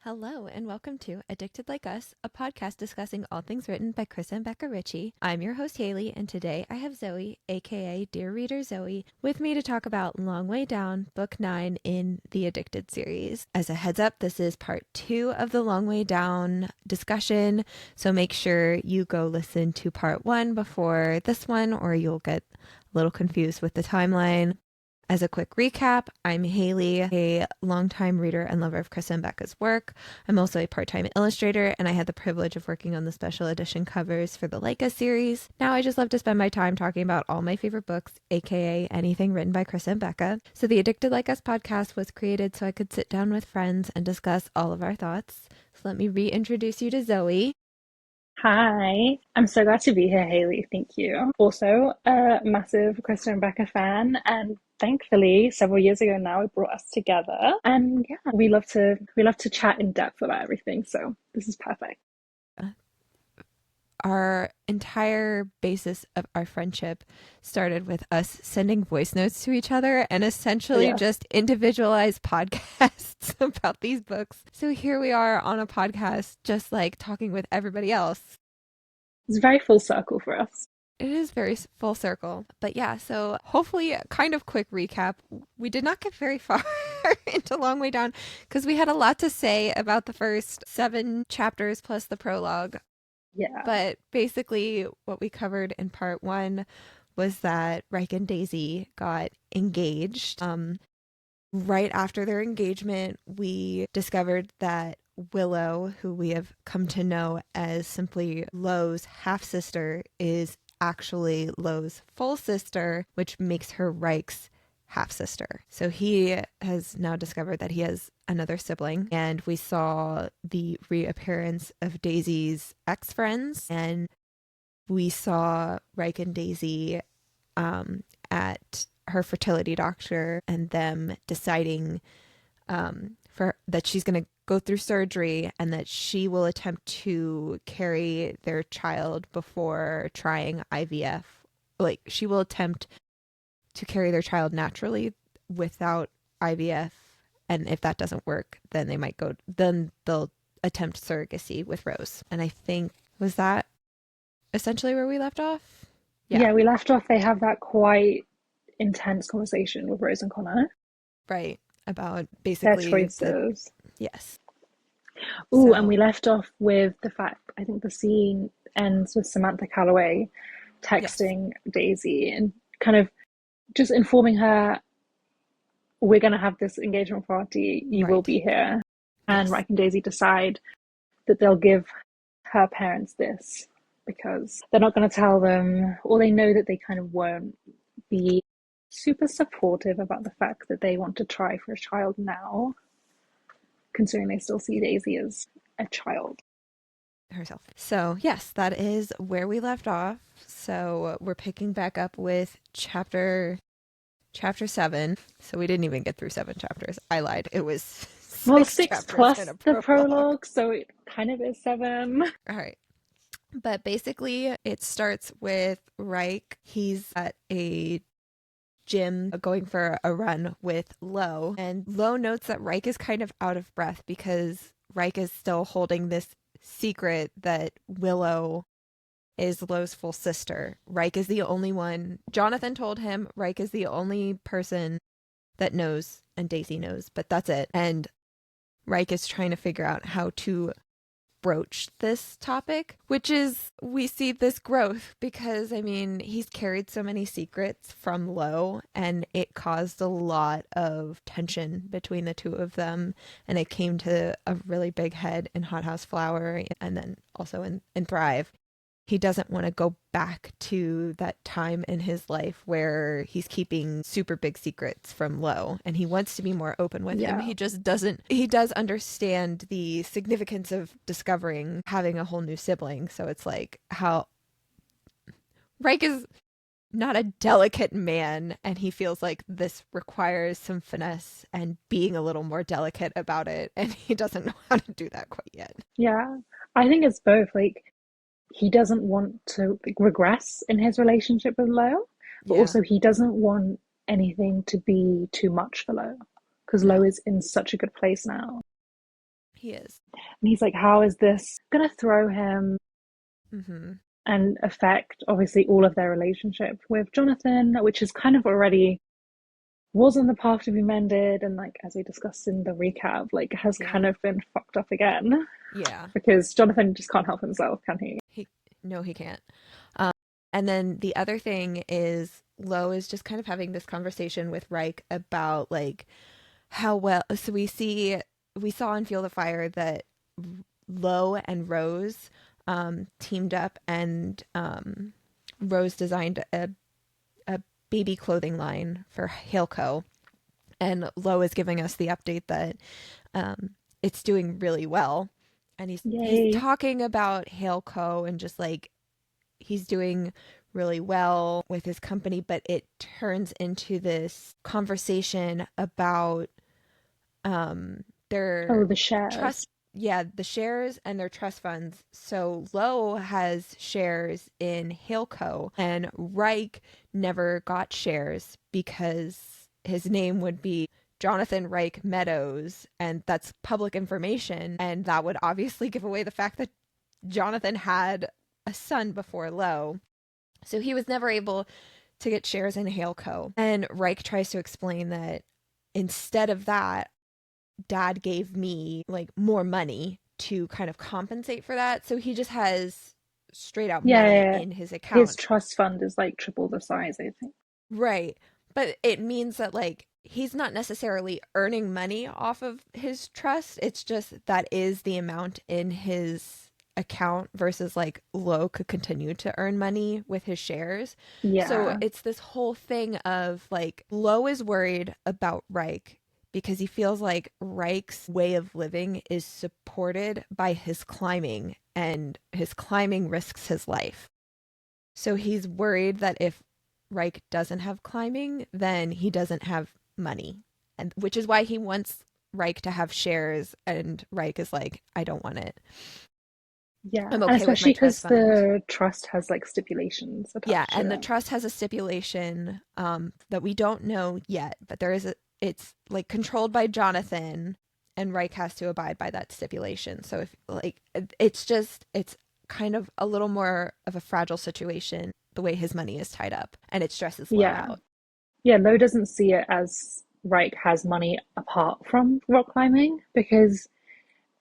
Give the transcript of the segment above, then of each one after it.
Hello, and welcome to Addicted Like Us, a podcast discussing all things written by Krista and Becca Ritchie. I'm your host, Haley, and today I have Zoe, aka Dear Reader Zoe, with me to talk about Long Way Down, Book 9 in the Addicted series. As a heads up, this is part 2 of the Long Way Down discussion, so make sure you go listen to part 1 before this one, or you'll get a little confused with the timeline. As a quick recap, I'm Haley, a longtime reader and lover of Krista and Becca's work. I'm also a part-time illustrator, and I had the privilege of working on the special edition covers for the Leica series. Now I just love to spend my time talking about all my favorite books, aka anything written by Krista and Becca. So the Addicted Like Us podcast was created so I could sit down with friends and discuss all of our thoughts. So let me reintroduce you to Zoe. Hi, I'm so glad to be here, Haley. Thank you. Also, a massive Krista and Becca fan, and thankfully, several years ago now, it brought us together. And yeah, we love to chat in depth about everything. So this is perfect. Our entire basis of our friendship started with us sending voice notes to each other and essentially Yes, just individualized podcasts about these books. So here we are on a podcast, just like talking with everybody else. it's very full circle for us. It is very full circle. But yeah, so hopefully, kind of quick recap. We did not get very far into Long Way Down because we had a lot to say about the first 7 chapters plus the prologue. Yeah, But basically, what we covered in part 1 was that Reich and Daisy got engaged. Right after their engagement, we discovered that Willow, who we have come to know as simply Lo's half sister, is actually Lo's full sister, which makes her Reich's half sister. So he has now discovered that he has another sibling, and we saw the reappearance of Daisy's ex friends, and we saw Reich and Daisy at her fertility doctor and them deciding for that she's going to go through surgery and that she will attempt to carry their child before trying IVF. Like she will attempt to carry their child naturally without IVF, and if that doesn't work, then they'll attempt surrogacy with Rose. And I think was that essentially where we left off? Yeah, yeah, we left off. They have that quite intense conversation with Rose and Connor, right. About their basically the choices. yes. Ooh, and So we left off with the fact, I think the scene ends with Samantha Calloway yes, texting Daisy and kind of just informing her, we're going to have this engagement party, you will right. be here. And Yes. Mike and Daisy decide that they'll give her parents this because they're not going to tell them, or they know that they kind of won't be super supportive about the fact that they want to try for a child now, considering they still see Daisy as a child. Herself. So, yes, that is where we left off. So, we're picking back up with chapter 7. So, we didn't even get through 7 chapters. I lied. It was Well, 6 six chapters and plus a the prologue. prologue, so it kind of is seven. All right. But basically, it starts with Reich. He's at a gym going for a run with Lo, and Lo notes that Reich is kind of out of breath because Reich is still holding this secret that Willow is Lo's full sister. Reich is the only one. Jonathan told him Reich is the only person that knows, and Daisy knows, but that's it. And Reich is trying to figure out how to broach this topic, which is we see this growth because I mean, he's carried so many secrets from Lo and it caused a lot of tension between the two of them, and it came to a really big head in Hot House Flower and then also in Thrive. He doesn't want to go back to that time in his life where he's keeping super big secrets from Lo, and he wants to be more open with him. Yeah. He just doesn't. He does understand the significance of discovering having a whole new sibling. So it's like how Reich is not a delicate man, and he feels like this requires some finesse and being a little more delicate about it, and he doesn't know how to do that quite yet. Yeah. I think it's both. Like, he doesn't want to like, regress in his relationship with Lo, but Yeah. also he doesn't want anything to be too much for Lo because Lo No. is in such a good place now. He is. And he's like, how is this gonna throw him Mm-hmm. and affect obviously all of their relationship with Jonathan, which is kind of already was on the path to be mended, and like as we discussed in the recap, like has Yeah. kind of been fucked up again Yeah. because Jonathan just can't help himself, can he? He no, he can't. Um, and then the other thing is Lo is just kind of having this conversation with Reich about like how well. So we saw in Feel the Fire that Lo and Rose teamed up, and Rose designed a baby clothing line for Haleco, and Lo is giving us the update that it's doing really well, and he's Yay. talking about Haleco and just like he's doing really well with his company, but it turns into this conversation about Oh, their the shares. trust, yeah, the shares and their trust funds. So Lowe has shares in Haleco, and Reich never got shares because his name would be Jonathan Reich Meadows, and that's public information, and that would obviously give away the fact that Jonathan had a son before Lowe. So he was never able to get shares in Haleco. And Reich tries to explain that instead of that, dad gave me like more money to kind of compensate for that. So he just has straight out Yeah, money yeah, yeah. in his His account. trust fund is like triple the size, I think. Right. But it means that like he's not necessarily earning money off of his trust. It's just that is the amount in his account versus like Lowe could continue to earn money with his shares. So Yeah. it's this whole thing of like Lowe is worried about Reich because he feels like Reich's way of living is supported by his climbing, and his climbing risks his life. So he's worried that if Reich doesn't have climbing, then he doesn't have money. And which is why he wants Reich to have shares, and Reich is like, I don't want it. Yeah. I'm And okay with my especially trust because fund. the trust has like stipulations Yeah, attached to and the it. trust has a stipulation that we don't know yet, but it's like controlled by Jonathan, and Reich has to abide by that stipulation. So if like it's kind of a little more of a fragile situation the way his money is tied up, and it stresses Low Yeah. out. Yeah, Lowe doesn't see it as Reich has money apart from rock climbing because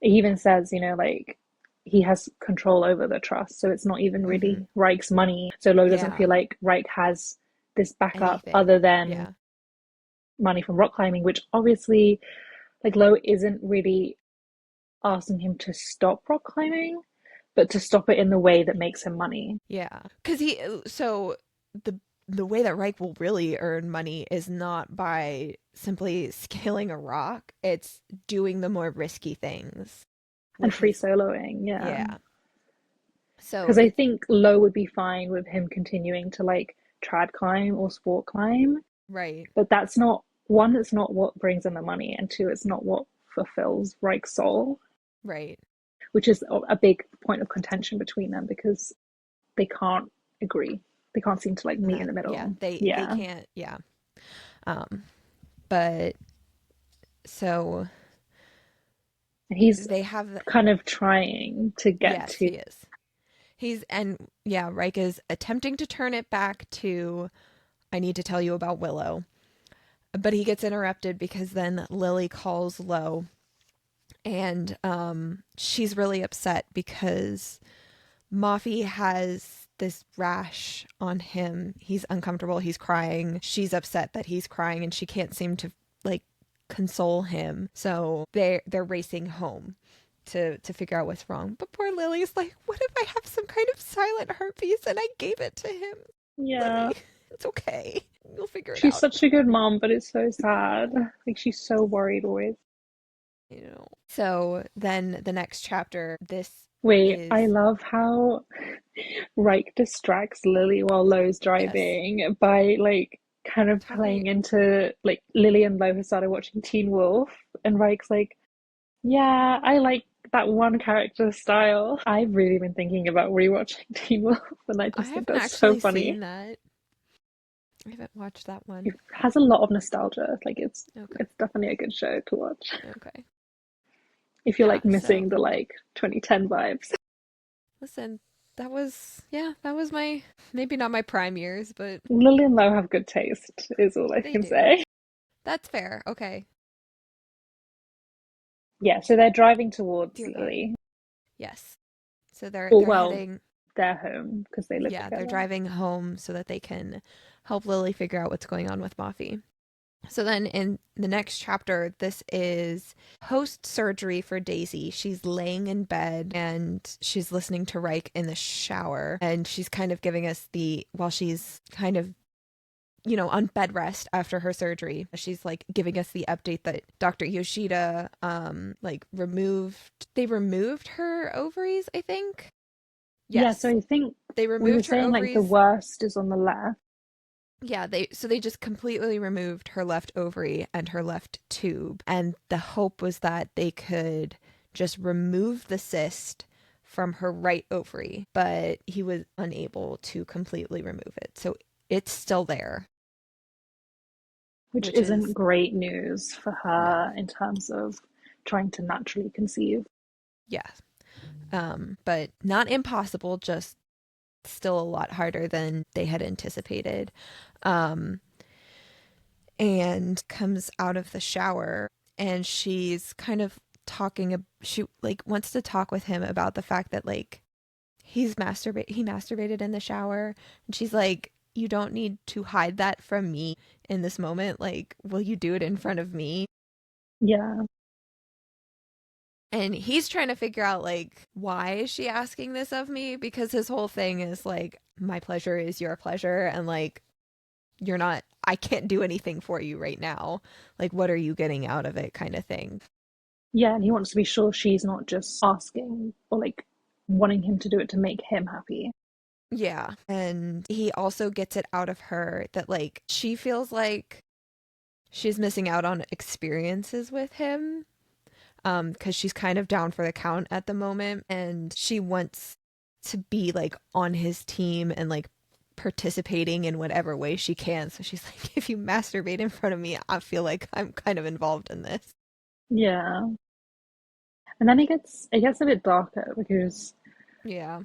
he even says, like he has control over the trust. So it's not even Mm-hmm. really Reich's money. So Lowe doesn't Yeah, feel like Reich has this backup anything. other than Yeah, money from rock climbing, which obviously like Lowe isn't really asking him to stop rock climbing, but to stop it in the way that makes him money. yeah. Because the the way that Reich will really earn money is not by simply scaling a rock. It's doing the more risky things And with free his, soloing, yeah. yeah. So Because I it's think Lowe would be fine with him continuing to like trad climb or sport climb, right, but that's not one, it's not what brings in the money, and two, it's not what fulfills Reich's soul, right. which is a big point of contention between them because they can't agree. They can't seem to like meet in Not, the yeah, middle. they Yeah. can't, yeah. Um, but so And he's they have, kind of trying to get yes, to he is. And yeah, Reich is attempting to turn it back to, I need to tell you about Willow. But he gets interrupted because then Lily calls Low, and she's really upset because Mafi has this rash on him. He's uncomfortable, he's crying. She's upset that he's crying, and she can't seem to like console him. So they're racing home to figure out what's wrong. But poor Lily's like, what if I have some kind of silent herpes and I gave it to him? yeah. Lily, it's okay. You'll figure it She's out. such a good mom, but it's so sad. Like she's so worried always. So then the next chapter, this Wait, I is, love how Reich distracts Lily while Lowe's yes, driving by like kind of talking. playing into like Lily and Lowe have started watching Teen Wolf, and Reich's like, yeah, I like that one character style. I've really been thinking about rewatching Teen Wolf, and I I just think haven't that's so actually funny. seen that. I haven't watched that It one. has a lot of nostalgia. Like it's Okay. it's definitely a good show to watch. Okay. if you're Yeah, like so missing the like 2010 vibes. listen, that was my, maybe not my prime years, but Lily and Lo have good taste, is all I they can do. say. That's fair. Okay. Yeah, so they're driving towards Dear God. Lily. Yes. So Or, they're well, heading, their home because they live yeah, they're together. driving home so that they can help Lily figure out what's going on with Mafi. So then in the next chapter, this is post surgery for Daisy. She's laying in bed and she's listening to Reich in the shower. And she's kind of giving us while she's kind of, on bed rest after her surgery, she's like giving us the update that Dr. Yoshida, they removed her ovaries, I think. Yeah, so Yes, I think they we were removed her saying like the ovaries. worst is on the left. Yeah, they just completely removed her left ovary and her left tube. And the hope was that they could just remove the cyst from her right ovary, but he was unable to completely remove it. So it's still there, Which which isn't is great news for no. her in terms of trying to naturally conceive. Yeah. But not impossible, just still a lot harder than they had anticipated. Um, and comes out of the shower and she's kind of she like wants to talk with him about the fact that like he masturbated in the shower, and she's like, you don't need to hide that from me in this moment, like, will you do it in front of me? Yeah. And he's trying to figure out like, why is she asking this of me, because his whole thing is like, my pleasure is your pleasure, and like, I can't do anything for you right now, like, what are you getting out of it, kind of thing. Yeah, and he wants to be sure she's not just asking or like wanting him to do it to make him happy. Yeah. And he also gets it out of her that like she feels like she's missing out on experiences with him, because she's kind of down for the count at the moment, and she wants to be like on his team and like participating in whatever way she can. So she's like, if you masturbate in front of me, I feel like I'm kind of involved in this. Yeah. And then it gets a bit darker because Yeah.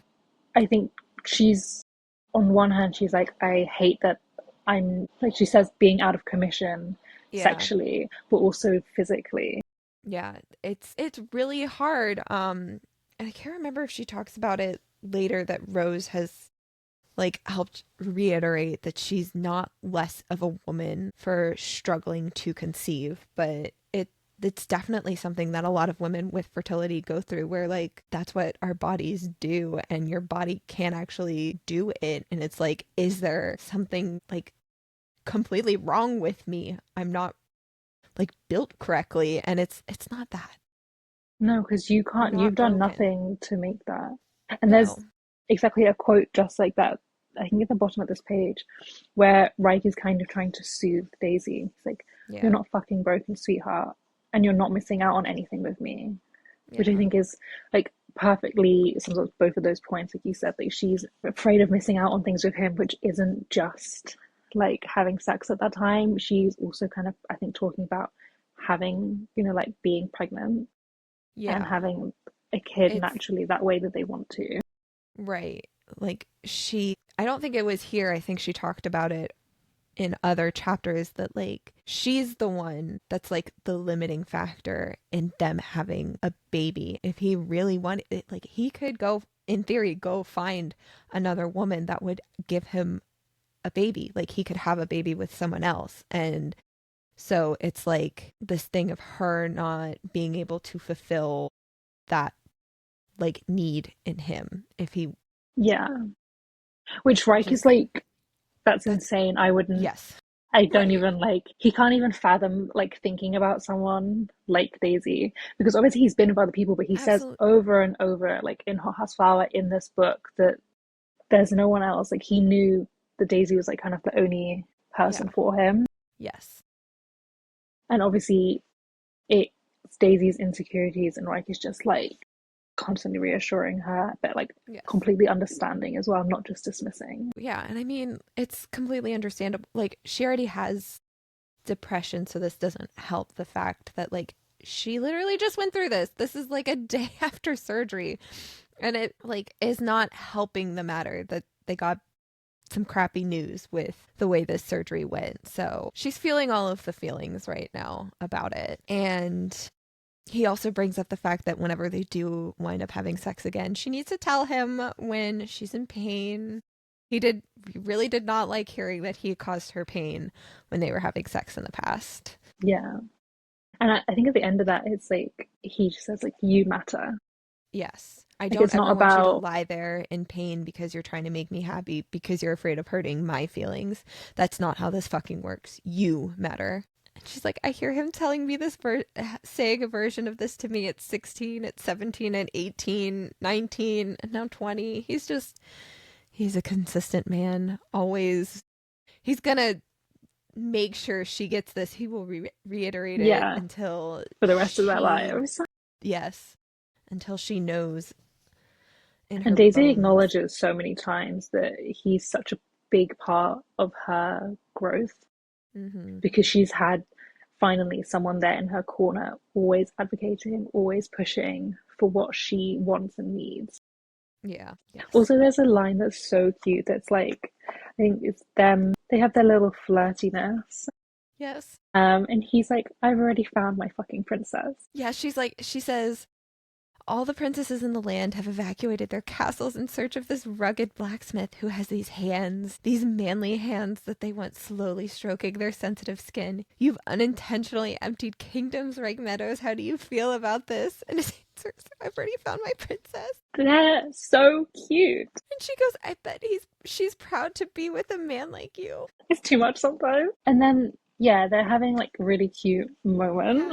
I think she's on one hand she's like, I hate that I'm like she says being out of commission Yeah. sexually, but also physically. Yeah. It's really hard. And I can't remember if she talks about it later that Rose has like helped reiterate that she's not less of a woman for struggling to conceive, but it's definitely something that a lot of women with fertility go through, where like that's what our bodies do and your body can't actually do it, and it's like, is there something like completely wrong with me? I'm not like built correctly, and it's not that. No, because You're you've not done broken. nothing to make that. And there's No. exactly a quote just like that, I think at the bottom of this page, where Reich is kind of trying to soothe Daisy. He's like, you're Yeah. not fucking broken, sweetheart, and you're not missing out on anything with me. Which I Yeah. think is like perfectly sums up both of those points, like you said, like she's afraid of missing out on things with him, which isn't just like having sex at that time. She's also kind of, I think, talking about having, like being pregnant and Yeah. having a kid It's naturally that way that they want to. right. Like I don't think it was here. I think she talked about it in other chapters that like she's the one that's like the limiting factor in them having a baby. If he really wanted it, like he could go, in theory, go find another woman that would give him a baby. Like he could have a baby with someone else. And so it's like this thing of her not being able to fulfill that like need in him if he, Yeah. Which which Reich is is like, that's that's insane. I wouldn't, yes. I don't Right. even like, he can't even fathom like thinking about someone like Daisy because obviously he's been with other people, but he says Absolutely. over and over, like in Hot House Flower in this book, that there's no one else. Like he knew that Daisy was like kind of the only Yeah. person for him. Yes. And obviously it's Daisy's insecurities and Reich is just like constantly reassuring her, but like Yes. completely understanding as well, not just dismissing. Yeah, and I mean, it's completely understandable. Like, she already has depression, so this doesn't help the fact that, like, she literally just went through this. This is like a day after surgery. And it like is not helping the matter that they got some crappy news with the way this surgery went. So she's feeling all of the feelings right now about it. And he also brings up the fact that whenever they do wind up having sex again, she needs to tell him when she's in pain. He really did not like hearing that he caused her pain when they were having sex in the past. Yeah. And I think at the end of that, it's like, he just says, like, you matter. Yes. I Like, don't it's not ever want you to about, lie there in pain because you're trying to make me happy because you're afraid of hurting my feelings. That's not how this fucking works. You matter. And she's like, I hear him telling me this, saying a version of this to me at 16, at 17, at 18, 19, and now 20. He's a consistent man. Always. He's gonna make sure she gets this. He will reiterate it yeah, until for the rest of their lives. yes, until she knows in And her Daisy bones. acknowledges so many times that he's such a big part of her growth, Mm-hmm. because she's had finally someone there in her corner, always advocating, always pushing for what she wants and needs. Yeah. Yes. Also, there's a line that's so cute that's like, I think it's them, they have their little flirtiness. Yes. And he's like, I've already found my fucking princess. Yeah, she says, all the princesses in the land have evacuated their castles in search of this rugged blacksmith who has these hands, these manly hands that they want slowly stroking their sensitive skin. You've unintentionally emptied kingdoms, Reich Meadows. How do you feel about this? And his answer is, I've already found my princess. They're so cute. And she goes, I bet she's proud to be with a man like you. It's too much sometimes. And then, yeah, they're having like really cute moment. Yeah.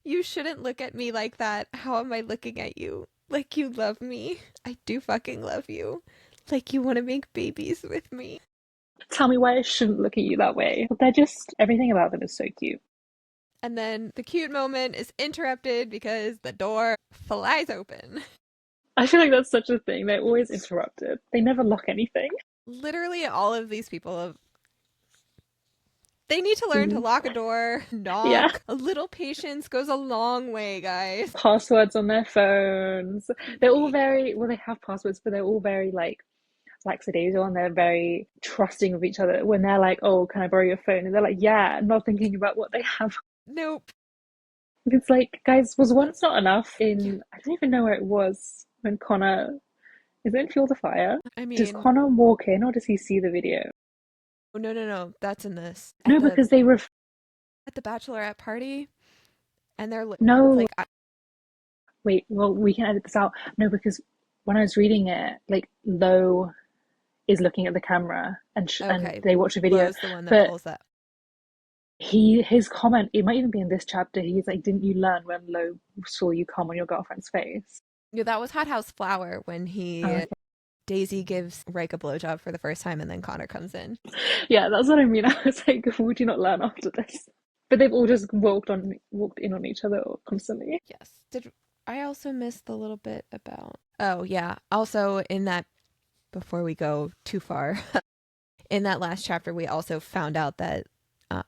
You shouldn't look at me like that. How am I looking at you? Like you love me. I do fucking love you. Like you want to make babies with me. Tell me why I shouldn't look at you that way. But they're just, everything about them is so cute. And then the cute moment is interrupted because the door flies open. I feel like that's such a thing. They're always interrupted. They never lock anything. Literally, all of these people have. They need to learn to lock a door, Yeah. knock. A little patience goes a long way, guys. Passwords on their phones. They're all very, well, they have passwords, but they're all very like lackadaisical, and they're very trusting of each other. When they're like, oh, can I borrow your phone? And they're like, yeah, not thinking about what they have. Nope. It's like, guys, was once not enough Yeah. in, I don't even know where it was when Connor, is it in Fuel the Fire? I Does mean, Connor walk in or does he see the video? no. That's in this. No, because they At the bachelorette party, and they're no, like, wait, well, we can edit this out. No, because when I was reading it, like, Lo is looking at the camera, and okay, they watch a video, Lo's the one that but pulls that. his comment, it might even be in this chapter, he's like, didn't you learn when Lo saw you come on your girlfriend's face? Yeah, that was Hot House Flower when Okay. Daisy gives Reich a blowjob for the first time, and then Connor comes in. Yeah, that's what I mean. I was like, would you not learn after this? But they've all just walked in on each other constantly. Yes. Did I also miss the little bit about? Oh yeah. Also in that, before we go too far, in that last chapter, we also found out that uh,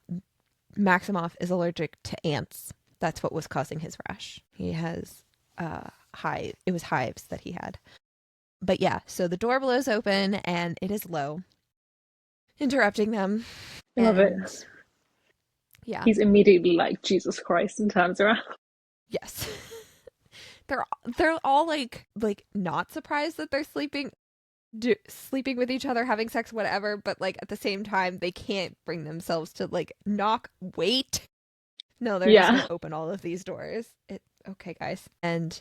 Maximoff is allergic to ants. That's what was causing his rash. He has hive. It was hives that he had. But yeah, so the door blows open and it is Lo interrupting them. I love it. And yeah, He's immediately like, Jesus Christ, and turns around. yes. they're all like not surprised that they're sleeping with each other, having sex, whatever, but like at the same time they can't bring themselves to like knock. Wait, no, they're just Yeah. gonna open all of these doors. Okay, guys. And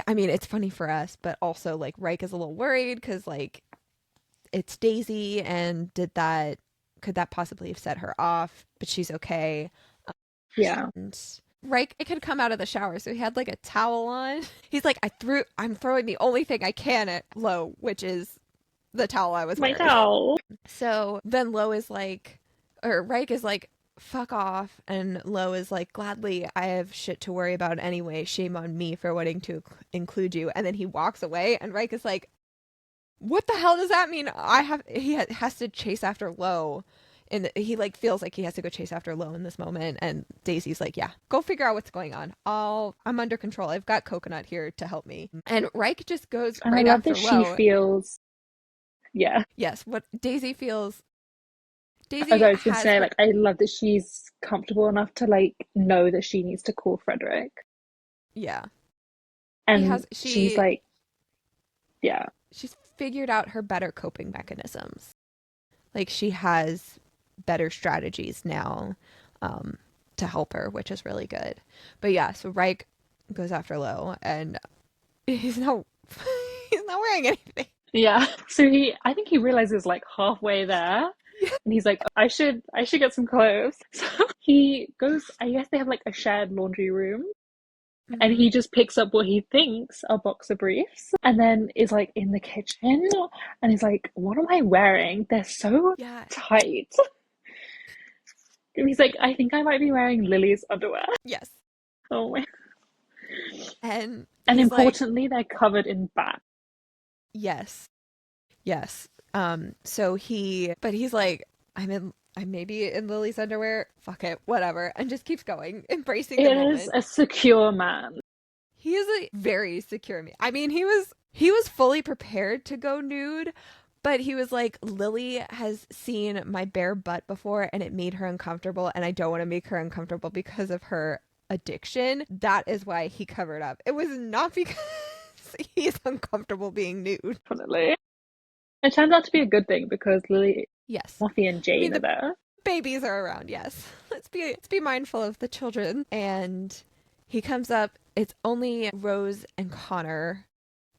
I mean, it's funny for us, but also like Reich is a little worried because like it's Daisy, and could that possibly have set her off? But she's okay. Yeah. And Reich, it could come out of the shower, so he had like a towel on. He's like, I'm throwing the only thing I can at Lo, which is the towel I was My wearing. towel. So then Reich is like, fuck off, and Lo is like, gladly, I have shit to worry about anyway. Shame on me for wanting to include you. And then he walks away, and Reich is like, what the hell does that mean? He has to chase after Lo And he like feels like he has to go chase after Lo in this moment. And Daisy's like, yeah, go figure out what's going on. I'm under control. I've got Coconut here to help me. And Reich just goes And I right love after that she Lo. feels, yeah. Yes, what Daisy feels. As Daisy I was gonna has say, her. like, I love that she's comfortable enough to like know that she needs to call Frederick, Yeah. She and has. she's like, yeah, She's figured out her better coping mechanisms. Like she has better strategies now um, to help her, which is really good. But yeah, so Reich goes after Lo, and he's not he's not wearing anything. yeah. So I think he realizes like halfway there, and he's like, I should get some clothes. So he goes. I guess they have like a shared laundry room, and Mm-hmm. he just picks up what he thinks are boxer briefs, and then is like in the kitchen, and he's like, "What am I wearing? They're so Yeah. tight." And he's like, "I think I might be wearing Lily's underwear." Yes. Oh my! And And he's like, importantly, they're covered in bat. yes, yes. So he's like, I may be in Lily's underwear. Fuck it, whatever, and just keeps going, embracing the It is moment. a secure man. He is a very secure man. I mean, he was fully prepared to go nude, but he was like, Lily has seen my bare butt before and it made her uncomfortable, and I don't want to make her uncomfortable because of her addiction. That is why he covered up. It was not because he's uncomfortable being nude. Definitely. It turns out to be a good thing because Lily, Yes. Muffy, and I mean, Jane are the there. babies are around, yes. Let's be mindful of the children. And he comes up, it's only Rose and Connor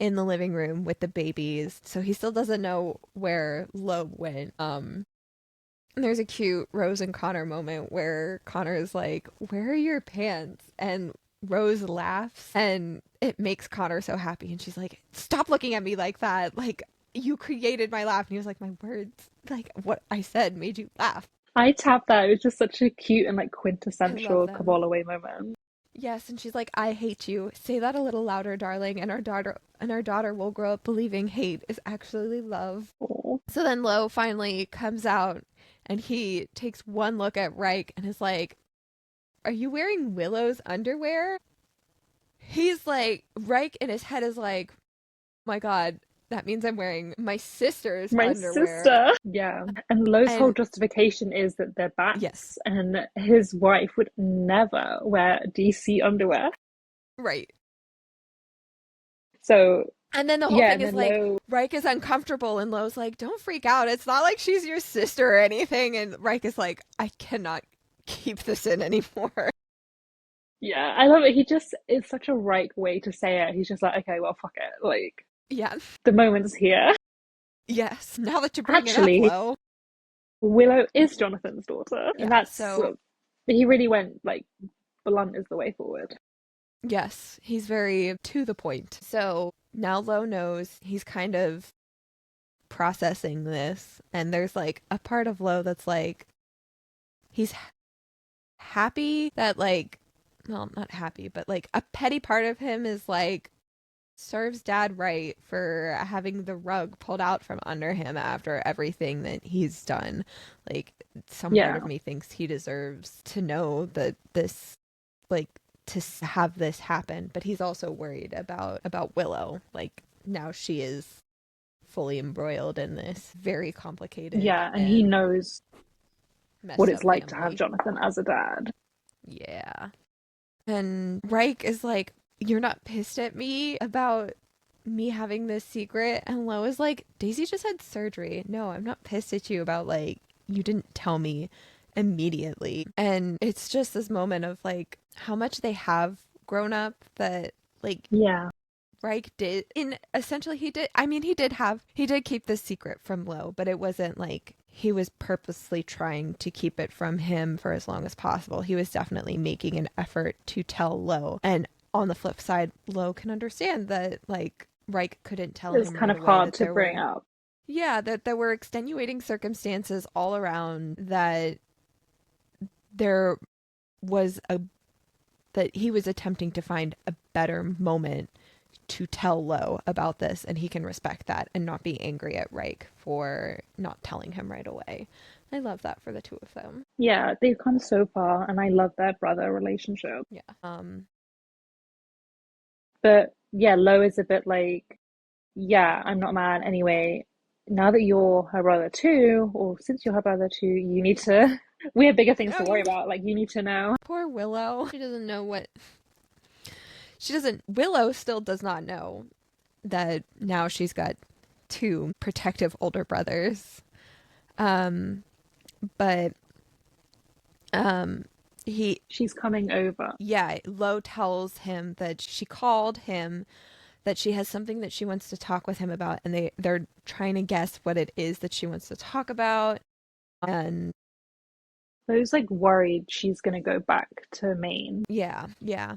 in the living room with the babies. So he still doesn't know where Lo went. And there's a cute Rose and Connor moment where Connor is like, "Where are your pants?" And Rose laughs and it makes Connor so happy, and she's like, "Stop looking at me like that. Like you created my laugh." And he was like, "My words, like what I said made you laugh." I tapped that. It was just such a cute and like I love quintessential them. Kabbalah moment. Yes, and she's like, "I hate you. Say that a little louder, darling, and our daughter will grow up believing hate is actually love." Oh. So then Lo finally comes out and he takes one look at Reich and is like, "Are you wearing Willow's underwear?" He's like, Reich in his head is like, "My God, that means I'm wearing my sister's My underwear." sister. Yeah. And Lo's whole And justification is that they're yes, bats and his wife would never wear DC underwear. right. So, And then the whole yeah, thing and is then like, Lo, Reich is uncomfortable, and Lo's like, "Don't freak out. It's not like she's your sister or anything." And Reich is like, "I cannot keep this in anymore." yeah, I love it. He just, it's such a right way to say it. He's just like, okay, well, fuck it. Like, Yeah. the moment's here. Yes. Now that you bring it up, Actually, Lo. Willow is Jonathan's daughter. And Yeah. that's, So he really went, like, blunt is the way forward. yes, he's very to the point. So now Lo knows he's kind of processing this, and there's like a part of Lo that's like he's happy that like, well, not happy, but like a petty part of him is like serves dad right for having the rug pulled out from under him after everything that he's done. Like some part of Yeah. me thinks he deserves to know that this like to have this happen, but he's also worried about Willow. Like now she is fully embroiled in this very complicated Yeah, and he and knows what messed it's up like to have family. Jonathan as a dad. Yeah. And Reich is like, "You're not pissed at me about me having this secret?" And Lo is like, "Daisy just had surgery. No, I'm not pissed at you about like, you didn't tell me immediately." And it's just this moment of like how much they have grown up that like Yeah. Reich did in essentially he did keep this secret from Lo, but it wasn't like he was purposely trying to keep it from him for as long as possible. He was definitely making an effort to tell Lo. And on the flip side, Lo can understand that like Reich couldn't tell It's him kind right of away hard that to there bring were up. yeah, that there were extenuating circumstances all around that there was a that he was attempting to find a better moment to tell Lo about this, and he can respect that and not be angry at Reich for not telling him right away. I love that for the two of them. Yeah, they've come so far, and I love their brother relationship. Yeah. But yeah, Lo is a bit like, yeah, I'm not mad anyway. Now that you're her brother too, or since you're her brother too, you need to. We have bigger I things know to worry you. about. Like, you need to know. Poor Willow. She doesn't know what. She doesn't. Willow still does not know that now she's got two protective older brothers. Um, but he, She's coming over. yeah, Lo tells him that she called him, that she has something that she wants to talk with him about, and they're trying to guess what it is that she wants to talk about. And Lo's like worried she's gonna go back to Maine. yeah, yeah.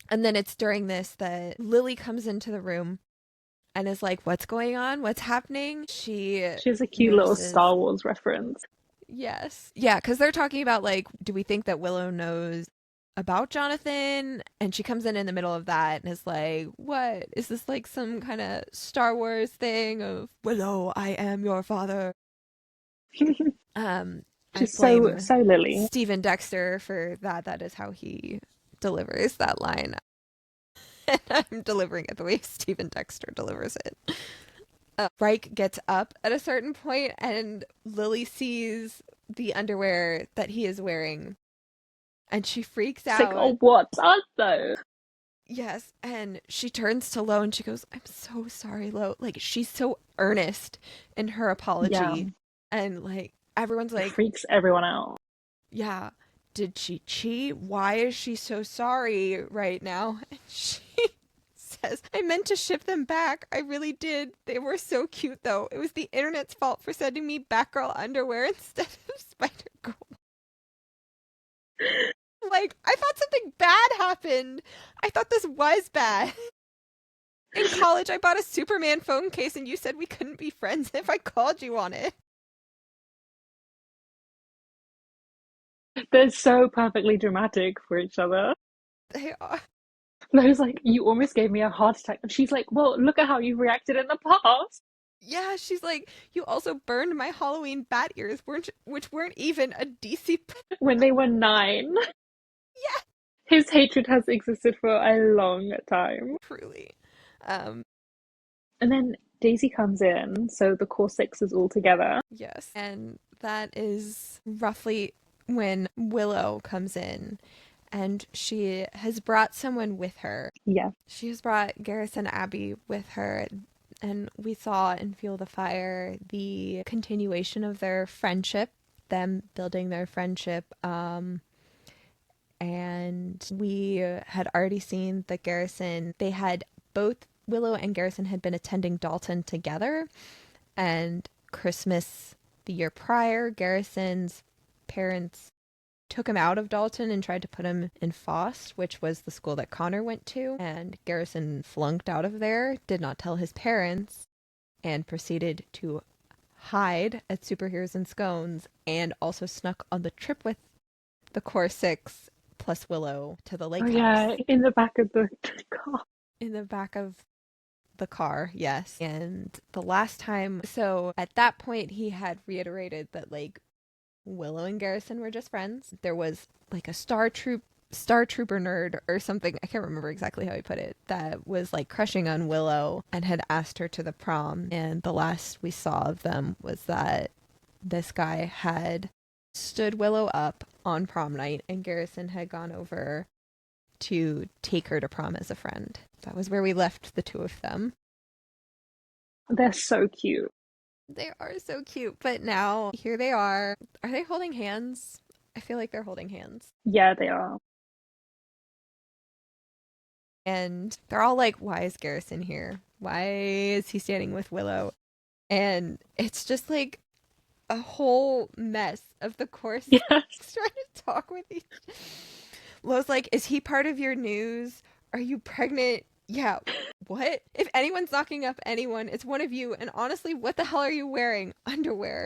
And then it's during this that Lily comes into the room and is like, "What's going on? What's happening?" She She has a cute little notices, Star Wars reference. yes. Yeah, because they're talking about, like, do we think that Willow knows about Jonathan? And she comes in the middle of that and is like, what? Is this like some kind of Star Wars thing of Willow, I am your father? Um, I She's so blame so Lily. Stephen Dexter for that. That is how he delivers that line. And I'm delivering it the way Stephen Dexter delivers it. Reich gets up at a certain point, and Lily sees the underwear that he is wearing, and she freaks It's like, out. oh, what are those? Yes, and she turns to Lo and she goes, "I'm so sorry, Lo." Like, she's so earnest in her Yeah, apology, and like everyone's it like, freaks everyone out. "Yeah, did she cheat? Why is she so sorry right now?" And she says, "I meant to ship them back. I really did. They were so cute, though. It was the internet's fault for sending me Batgirl underwear instead of Spider-Girl." Like, I thought something bad happened. I thought this was bad. In college, I bought a Superman phone case and you said we couldn't be friends if I called you on it. They're so perfectly dramatic for each other. They are. Lo's like, you almost gave me a heart attack. And she's like, well, look at how you've reacted in the past. Yeah, she's like, you also burned my Halloween bat ears, which weren't even a DC. When they were 9. Yeah, His hatred has existed for a long time. truly. Um, And then Daisy comes in, so the core six is all together. yes. And that is roughly when Willow comes in, and she has brought someone with her. Yeah. She has brought Garrison Abbey with her, and we saw and feel the fire, the continuation of their friendship, them building their friendship. And we had already seen that Garrison, they had both Willow and Garrison had been attending Dalton together, and Christmas the year prior, Garrison's parents took him out of Dalton and tried to put him in Fost, which was the school that Connor went to. And Garrison flunked out of there, did not tell his parents, and proceeded to hide at Superheroes and Scones, and also snuck on the trip with the Core Six plus Willow to the Oh lake house. yeah, in the back of the car. In the back of the car, yes. And the last time, so at that point, he had reiterated that, like, Willow and Garrison were just friends. There was like a Star Trooper nerd or something, I can't remember exactly how he put it, that was like crushing on Willow and had asked her to the prom. And the last we saw of them was that this guy had stood Willow up on prom night, and Garrison had gone over to take her to prom as a friend. That was where we left the two of them. They're so cute. They are so cute, but now here they are. Are they holding hands? I feel like they're holding hands. Yeah, they are. And they're all like, why is Garrison here? Why is he standing with Willow? And it's just like a whole mess of the course Yes. trying to talk with each. Lo's like, is he part of your news? Are you pregnant? Yeah. What? If anyone's knocking up anyone, it's one of you. And honestly, what the hell are you wearing? Underwear.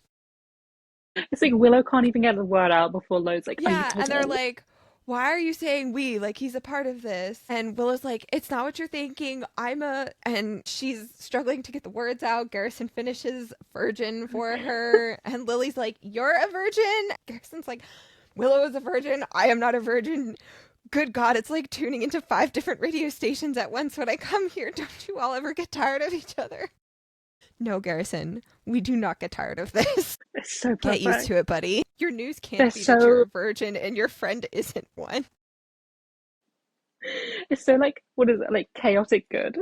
It's like Willow can't even get the word out before Lo's like, are you Yeah, and they're pregnant? like, why are you saying we? Like, he's a part of this. And Willow's like, it's not what you're thinking. And she's struggling to get the words out. Garrison finishes virgin for her. And Lily's like, you're a virgin? Garrison's like, Willow is a virgin. I am not a virgin. Good God, it's like tuning into 5 different radio stations at once when I come here. Don't you all ever get tired of each other? No, Garrison, we do not get tired of this. It's so Get used perfect. to it, buddy. Your news They're can't be that you're so a virgin and your friend isn't one. it's so like what is it like chaotic good?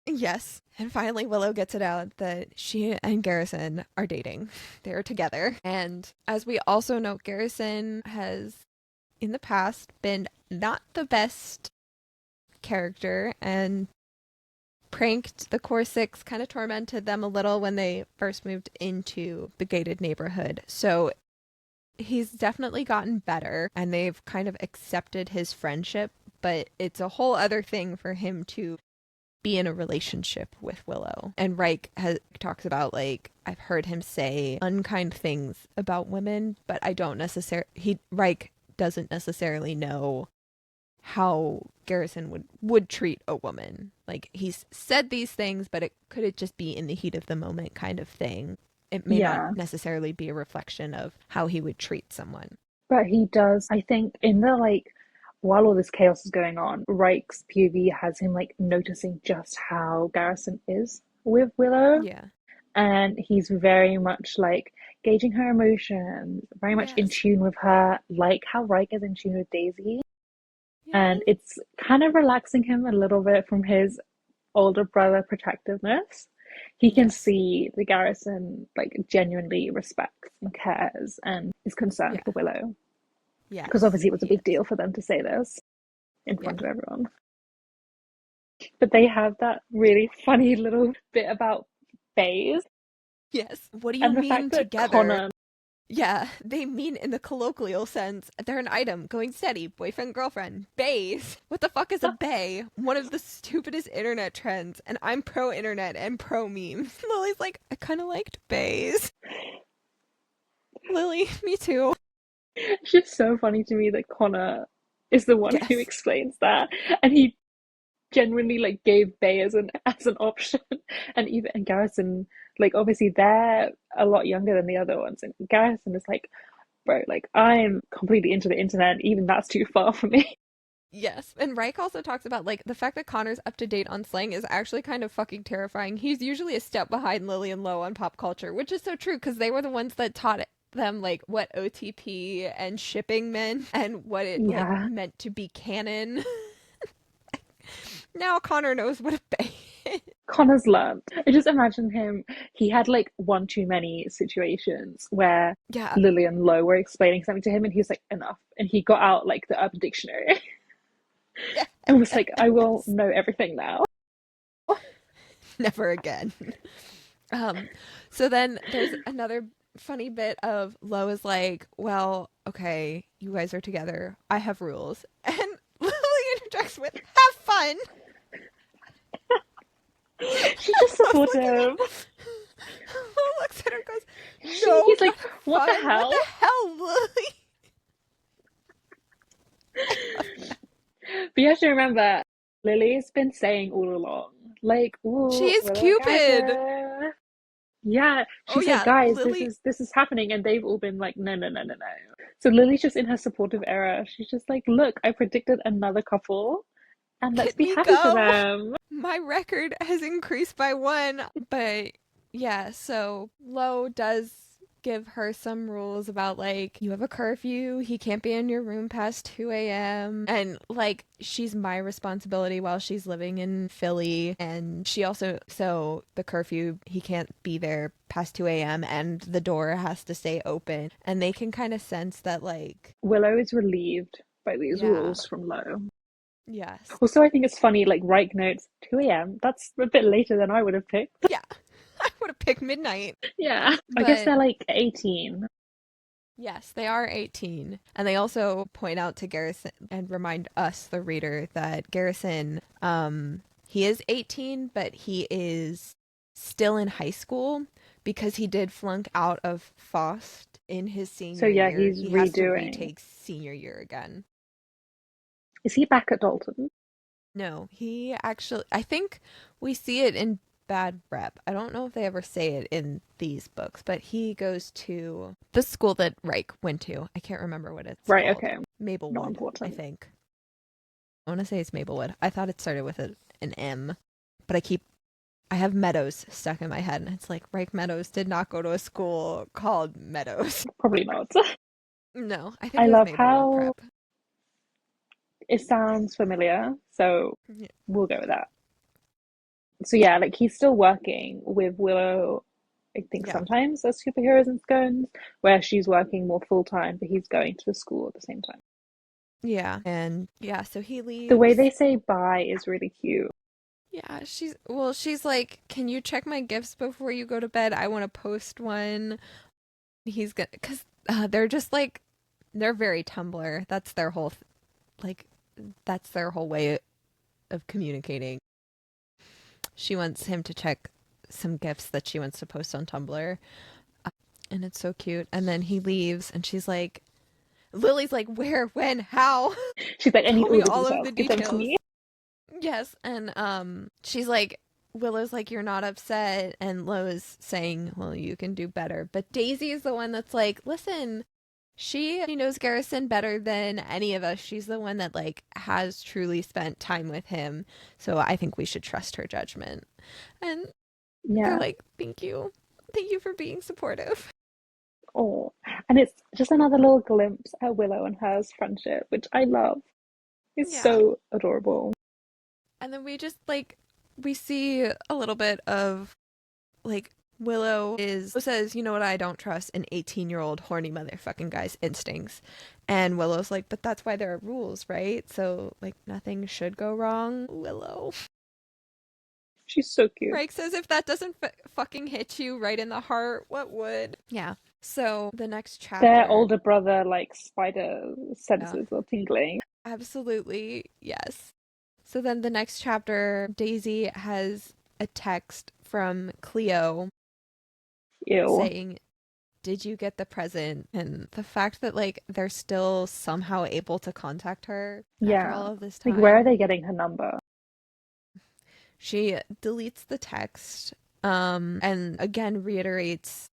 Yes. And finally, Willow gets it out that she and Garrison are dating. They're together. And as we also know, Garrison has, in the past, been not the best character and pranked the Core Six, kind of tormented them a little when they first moved into the gated neighborhood. So he's definitely gotten better and they've kind of accepted his friendship, but it's a whole other thing for him to be in a relationship with Willow. And talks about, like, I've heard him say unkind things about women, but I don't necessarily, Reich doesn't necessarily know how Garrison would treat a woman. Like, he's said these things, but could it just be in the heat of the moment kind of thing? It may not Yeah. necessarily be a reflection of how he would treat someone. But he does, I think, in the like, while all this chaos is going on, Reich's POV has him like noticing just how Garrison is with Willow. Yeah. And he's very much like gauging her emotions, very much in Yes. tune with her, like how Reich is in tune with Daisy. Yeah. And it's kind of relaxing him a little bit from his older brother protectiveness. He can Yes. see the Garrison like genuinely respects and cares and is concerned Yeah. for Willow. Because Yes. obviously it was a He big is. deal for them to say this in Yeah. front of everyone. But they have that really funny little bit about bays Yes. What do you and the mean fact that together? Connor, Yeah, they mean in the colloquial sense. They're an item, going steady, boyfriend, girlfriend. Bays. What the fuck is a bay? One of the stupidest internet trends, and I'm pro internet and pro memes. Lily's like, I kind of liked bays. Lily, me too. it's just so funny to me that Connor is the one who Yes. explains that. And he genuinely like gave Bay as an option. And Garrison, like obviously they're a lot younger than the other ones. And Garrison is like, bro, like I'm completely into the internet, even that's too far for me. Yes. And Reich also talks about, like, the fact that Connor's up to date on slang is actually kind of fucking terrifying. He's usually a step behind Lily and Lo on pop culture, which is so true because they were the ones that taught them, like, what OTP and shipping meant and what it, like, Yeah. meant to be canon. Now Connor knows what a bay is. Connor's learned. I just imagine him, he had like one too many situations where Yeah. Lily and Lo were explaining something to him and he was like, enough. And he got out like the Urban Dictionary Yeah. and was like, I will Yes. know everything now. Never again. Um, so then there's another funny bit of Lo is like, well, okay, you guys are together. I have rules. And Lily interjects with, have fun. She's just Lo's looking at supportive. Lo looks at her and goes, no, He's like, not have what the fun. What hell? the hell, Lily? But you have to remember, Lily's been saying all along, like, She ooh, is Willow and Cupid. Garrison. Yeah, Oh she's like, yeah, guys, this Lily, is this is happening, and they've all been like, no, no, no, no, no. So Lily's just in her supportive era. She's just like, look, I predicted another couple, and let's let be me happy for go. them. My record has increased by 1. But yeah, so Lo does give her some rules about, like, you have a curfew, he can't be in your room past 2 a.m. And, like, she's my responsibility while she's living in Philly. And she also, so the curfew, he can't be there past 2 a.m. and the door has to stay open. And they can kind of sense that, like, Willow is relieved by these yeah, rules from Lo. yes. Also, I think it's funny, like Reich notes 2 a.m. That's a bit later than I would have picked. Yeah, I would have picked midnight. Yeah, I guess But they're like 18. yes, they are 18. And they also point out to Garrison and remind us, the reader, that Garrison, he is 18, but he is still in high school because he did flunk out of FOST in his So senior yeah, year. he's He has to redoing. retake senior year again. Is he back at Dalton? No, he actually, I think we see it in Bad Rep. I don't know if they ever say it in these books, but he goes to the school that Reich went to. I can't remember what it's Right, called. okay. Not Maplewood, I important. think. I want to say it's Maplewood. I thought it started with an M, but I have Meadows stuck in my head, and it's like Reich Meadows did not go to a school called Meadows. Probably not. No, I think I it was love Maplewood how Prep. it sounds familiar, so Yeah. we'll go with that. So yeah, like he's still working with Willow, I think Yeah. sometimes as superheroes and scones, where she's working more full time, but he's going to the school at the same time. Yeah. And yeah, so he The way leaves. they say bye is really cute. Yeah, she's like, "Can you check my gifts before you go to bed? I want to post one." He's gonna, cuz they're just like they're very Tumblr. Like that's their whole way of communicating. She wants him to check some gifts that she wants to post on Tumblr, and it's so cute. And then he leaves and Lily's like, "Where, when, how?" She's like, I Tell need me all the all of the details. Give them to details. me. Yes, and she's like, Willow's like, "You're not upset," and Lo's saying, "Well, you can do better." But Daisy is the one that's like, "Listen, she knows Garrison better than any of us. She's the one that like has truly spent time with him, so I think we should trust her judgment." And they're Yeah. like, thank you for being supportive." Oh, and it's just another little glimpse at Willow and her's friendship, which I love. It's Yeah. so adorable. And then we just like we see a little bit of like Willow says, "You know what, I don't trust an 18-year-old horny motherfucking guy's instincts." And Willow's like, "But that's why there are rules, right? So like nothing should go wrong, Willow." She's so cute. Reich says, "If that doesn't fucking hit you right in the heart, what would?" Yeah. So the next Their chapter, older brother, like spider yeah, senses are tingling. absolutely, yes. So then the next chapter, Daisy has a text from Cleo Ew. saying, "Did you get the present?" And the fact that like they're still somehow able to contact her after Yeah. all of this Like, where are time. they getting her number? She deletes the text, and again reiterates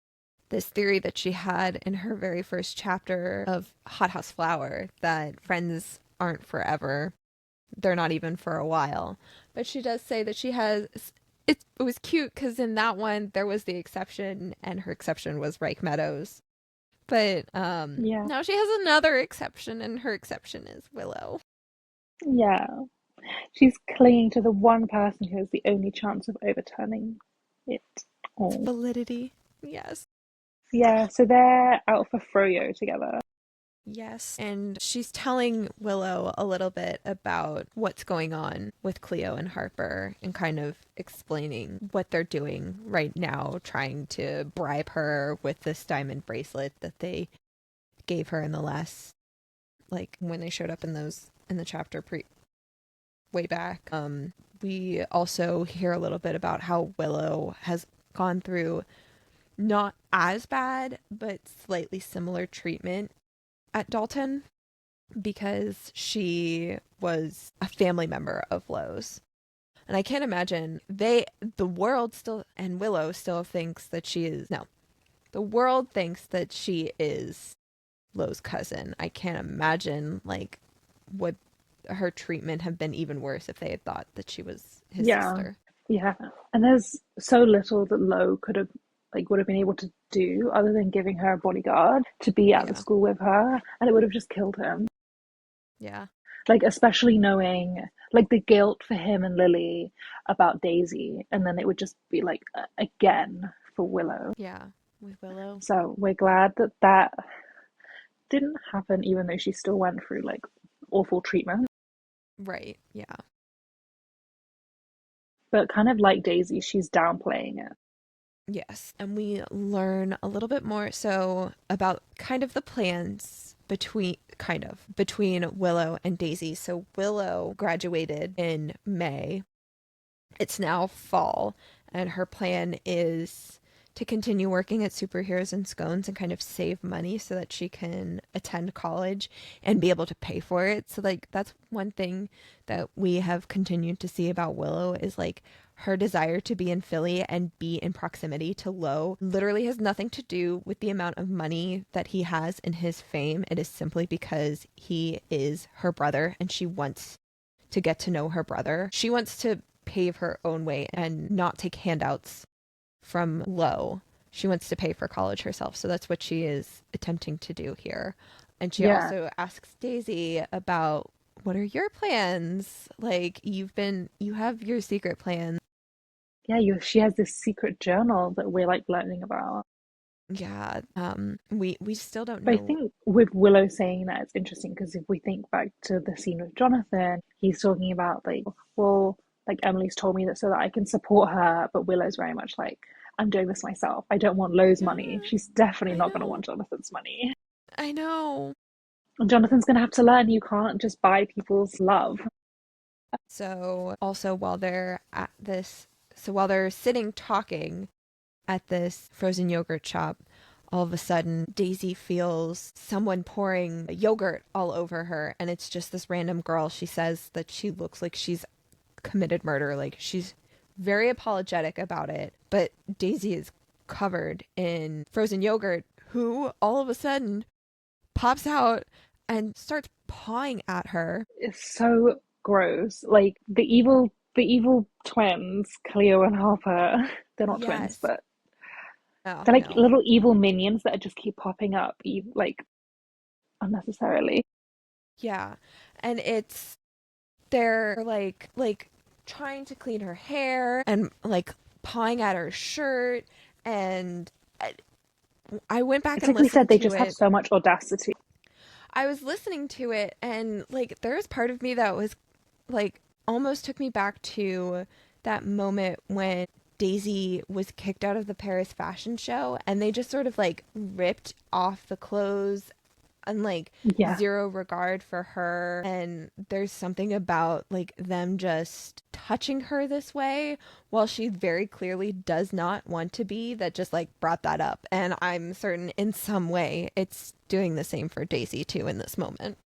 this theory that she had in her very first chapter of Hothouse Flower, that friends aren't forever. They're not even for a while. But she does say that she has. It was cute because in that one there was the exception, and her exception was Reich Meadows. But Yeah. now she has another exception, and her exception is Willow. Yeah. She's clinging to the one person who has the only chance of overturning it. It's Oh. validity. Yes. Yeah, so they're out for Froyo together. Yes. And she's telling Willow a little bit about what's going on with Cleo and Harper and kind of explaining what they're doing right now, trying to bribe her with this diamond bracelet that they gave her in the last, like when they showed up in the chapter way back. We also hear a little bit about how Willow has gone through not as bad, but slightly similar treatment at Dalton because she was a family member of Lowe's. And I can't imagine the world still, and Willow still thinks that she is, no, the world thinks that she is Lowe's cousin. I can't imagine, like, would her treatment have been even worse if they had thought that she was his Yeah, sister. yeah. And there's so little that Lo could have, like, would have been able to do other than giving her a bodyguard to be at the Yeah. school with her, and it would have just killed him. Yeah. Like, especially knowing, like, the guilt for him and Lily about Daisy, and then it would just be like, again for Willow. Yeah. With Willow. So we're glad that that didn't happen, even though she still went through, like, awful treatment. Right. Yeah. But kind of like Daisy, she's downplaying it. Yes. And we learn a little bit more so about kind of the plans between Willow and Daisy. So Willow graduated in May. It's now fall, and her plan is to continue working at Superheroes and Scones and kind of save money so that she can attend college and be able to pay for it. So like that's one thing that we have continued to see about Willow is like her desire to be in Philly and be in proximity to Lo literally has nothing to do with the amount of money that he has in his fame. It is simply because he is her brother and she wants to get to know her brother. She wants to pave her own way and not take handouts from Lo. She wants to pay for college herself. So that's what she is attempting to do here. And she Yeah. also asks Daisy about what are your plans? Like you have your secret plans. Yeah, she has this secret journal that we're like learning about. Yeah. We still don't But I know. think with Willow saying that, it's interesting because if we think back to the scene with Jonathan, he's talking about like, well, like Emily's told me that so that I can support her, but Willow's very much like, I'm doing this myself. I don't want Lo's Yeah, money. She's definitely I not going to know. want Jonathan's money. I know. And Jonathan's going to have to learn you can't just buy people's love. So also while they're sitting talking at this frozen yogurt shop, all of a sudden Daisy feels someone pouring yogurt all over her, and it's just this random girl. She says that she looks like she's committed murder. Like she's very apologetic about it, but Daisy is covered in frozen yogurt, who all of a sudden pops out and starts pawing at her. It's so gross. Like the evil twins, Cleo and Harper, they're not twins, Yes. but Oh, they're like no. little evil minions that just keep popping up, like unnecessarily. Yeah. And they're like trying to clean her hair and like pawing at her shirt, and I went back It's and like we said, listened they to just have it. so much audacity. I was listening to it, and like there's part of me that was like almost took me back to that moment when Daisy was kicked out of the Paris fashion show and they just sort of like ripped off the clothes and like Yeah, zero regard for her. And there's something about like them just touching her this way while she very clearly does not want to be, that just like brought that up. And I'm certain in some way it's doing the same for Daisy too in this moment.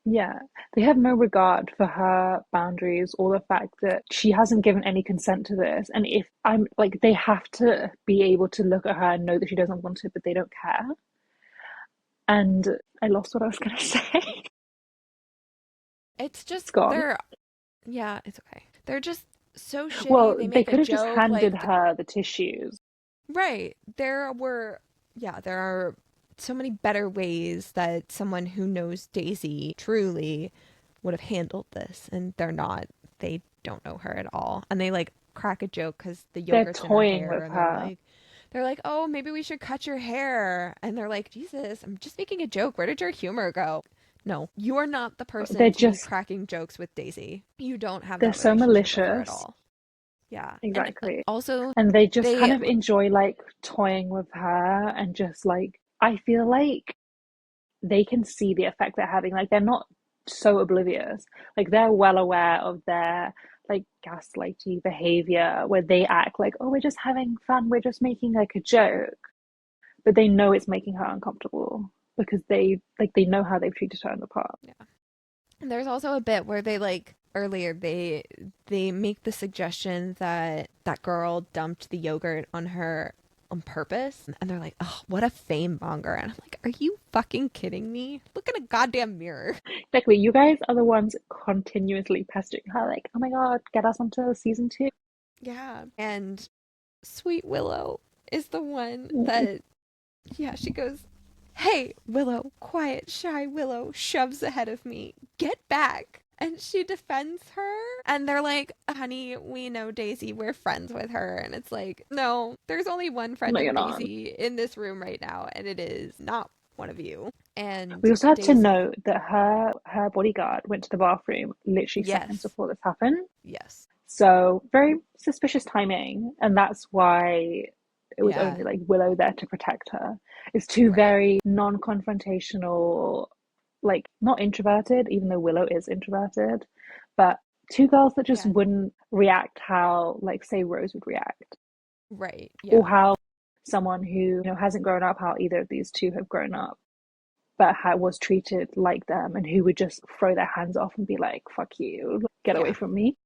yeah. They have no regard for her boundaries or the fact that she hasn't given any consent to this. And if I'm like, they have to be able to look at her and know that she doesn't want it, but they don't care. And I lost what I was going to say. It's just It's gone. they're yeah, it's okay. They're just so shitty. Well, They they make a could have just joke handed like her the tissues. right. There are so many better ways that someone who knows Daisy truly would have handled this, and they're not. They don't know her at all. And they like crack a joke because the They're yogurt's in her toying hair, with and her. they're like, oh, maybe we should cut your hair. And they're like, Jesus, I'm just making a joke. Where did your humor go? No, you are not the They're person to be just, cracking jokes with Daisy. You don't have they're that so relationship with her at malicious. all. Yeah. And Exactly. also, And they just kind they, of enjoy like toying with her and just like, I feel like they can see the effect they're having. Like they're not so oblivious. Like they're well aware of their like gaslighty behavior where they act like, oh, we're just having fun, we're just making like a joke. But they know it's making her uncomfortable because they know how they've treated her in the past. yeah. And there's also a bit where they like earlier they make the suggestion that that girl dumped the yogurt on her on purpose, and they're like, oh, what a fame monger. And I'm like, are you fucking kidding me? Look at a goddamn mirror. Exactly. You guys are the ones continuously pestering her, like, oh my God, get us onto season two. Yeah. And Sweet Willow is the one that, yeah, she goes, hey, Willow, quiet, shy Willow shoves ahead of me. Get back. And she defends her. And they're like, honey, we know Daisy. We're friends with her. And it's like, no, there's only one friend No, of you're not. Daisy in this room right now. And it is not one of you. We And also had to Daisy, note that her bodyguard went to the bathroom literally seconds yes, before this happened. yes, So very suspicious timing, and that's why it was yeah, only like Willow there to protect her. It's two right, very non-confrontational, like not introverted, even though Willow is introverted, but two girls that just yeah, wouldn't react how like say Rose would react, right, or yeah, how someone who, hasn't grown up how either of these two have grown up, but was treated like them, and who would just throw their hands off and be like, fuck you, get away Yeah. from me.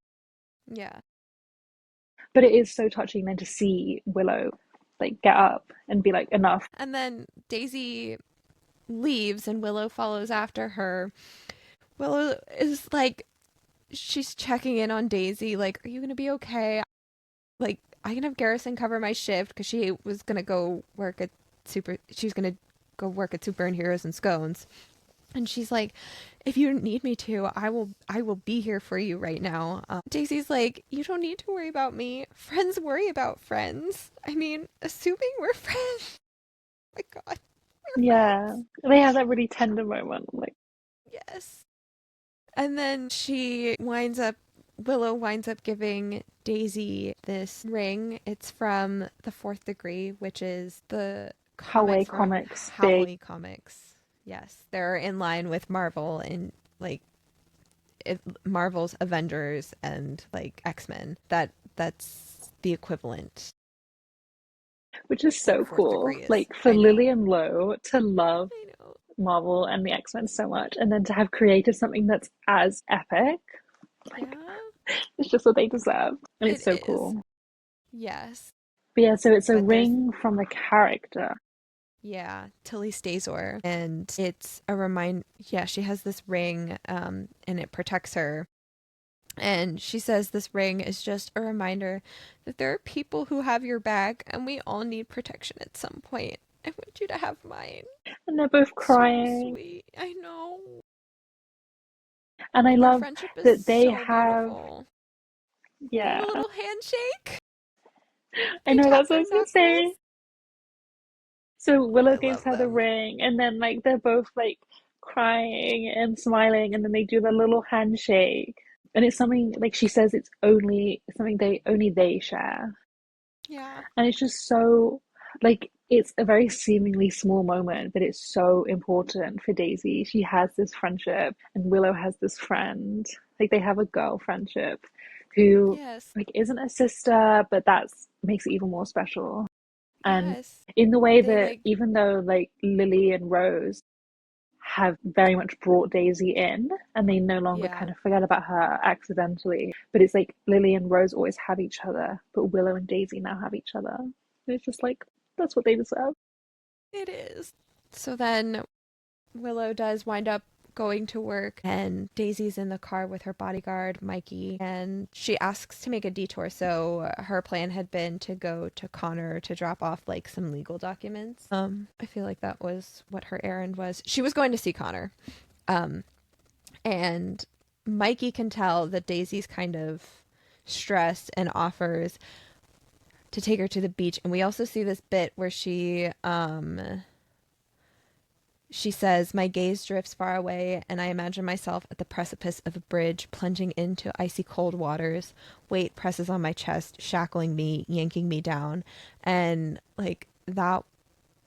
Yeah. But it is so touching then to see Willow like get up and be like, enough. And then Daisy leaves and Willow follows after her. Willow is like, she's checking in on Daisy, like, are you going to be okay? Like, I can have Garrison cover my shift because she was going to go work at she was going to go work at Super and Heroes and Scones. And she's like, if you need me to, I will be here for you right now. Daisy's like, you don't need to worry about me. Friends worry about friends. I mean, assuming we're friends. Oh my God, we're Yeah, friends. they have that really tender moment. Like, Yes. And then Willow winds up giving Daisy this ring. It's from the Fourth Degree, which is the Howway comics from Comics, big. Howley Comics. Yes, they're in line with Marvel and like Marvel's Avengers and like X-Men. That's the equivalent. Which is What so Fourth cool. Degree is. Like for I know. Lily and Lo to love I know. Marvel and the X-Men so much, and then to have created something that's as epic, like Yeah, it's just what they deserve. And it's it so is. cool. Yes. But yeah, so it's a But there's ring from the character. Yeah, Tilly Stazor. And it's a remind yeah, she has this ring, and it protects her. And she says this ring is just a reminder that there are people who have your back and we all need protection at some point. I want you to have mine. And they're both So crying. sweet. I know. And I Their love friendship is that they so have, beautiful. They have yeah, a little handshake. I They know tap that's what I their was gonna say. knuckles. So Oh, Willow I gives love her the them. ring, and then like they're both like crying and smiling, and then they do the little handshake. And it's something like she says it's only something they share. Yeah. And it's just so like it's a very seemingly small moment, but it's so important for Daisy. She has this friendship, and Willow has this friend. Like they have a girl friendship who Yes. like isn't a sister, but that's makes it even more special. And Yes. in the way They that like even though like Lily and Rose have very much brought Daisy in and they no longer yeah. kind of forget about her accidentally, but it's like Lily and Rose always have each other, but Willow and Daisy now have each other. And it's just like that's what they deserve. It is. So then Willow does wind up going to work, and Daisy's in the car with her bodyguard, Mikey, and she asks to make a detour. So her plan had been to go to Connor to drop off like some legal documents. I feel like that was what her errand was. She was going to see Connor. Um, and Mikey can tell that Daisy's kind of stressed and offers to take her to the beach. And we also see this bit where she says, my gaze drifts far away, and I imagine myself at the precipice of a bridge, plunging into icy cold waters. Weight presses on my chest, shackling me, yanking me down. And, like, that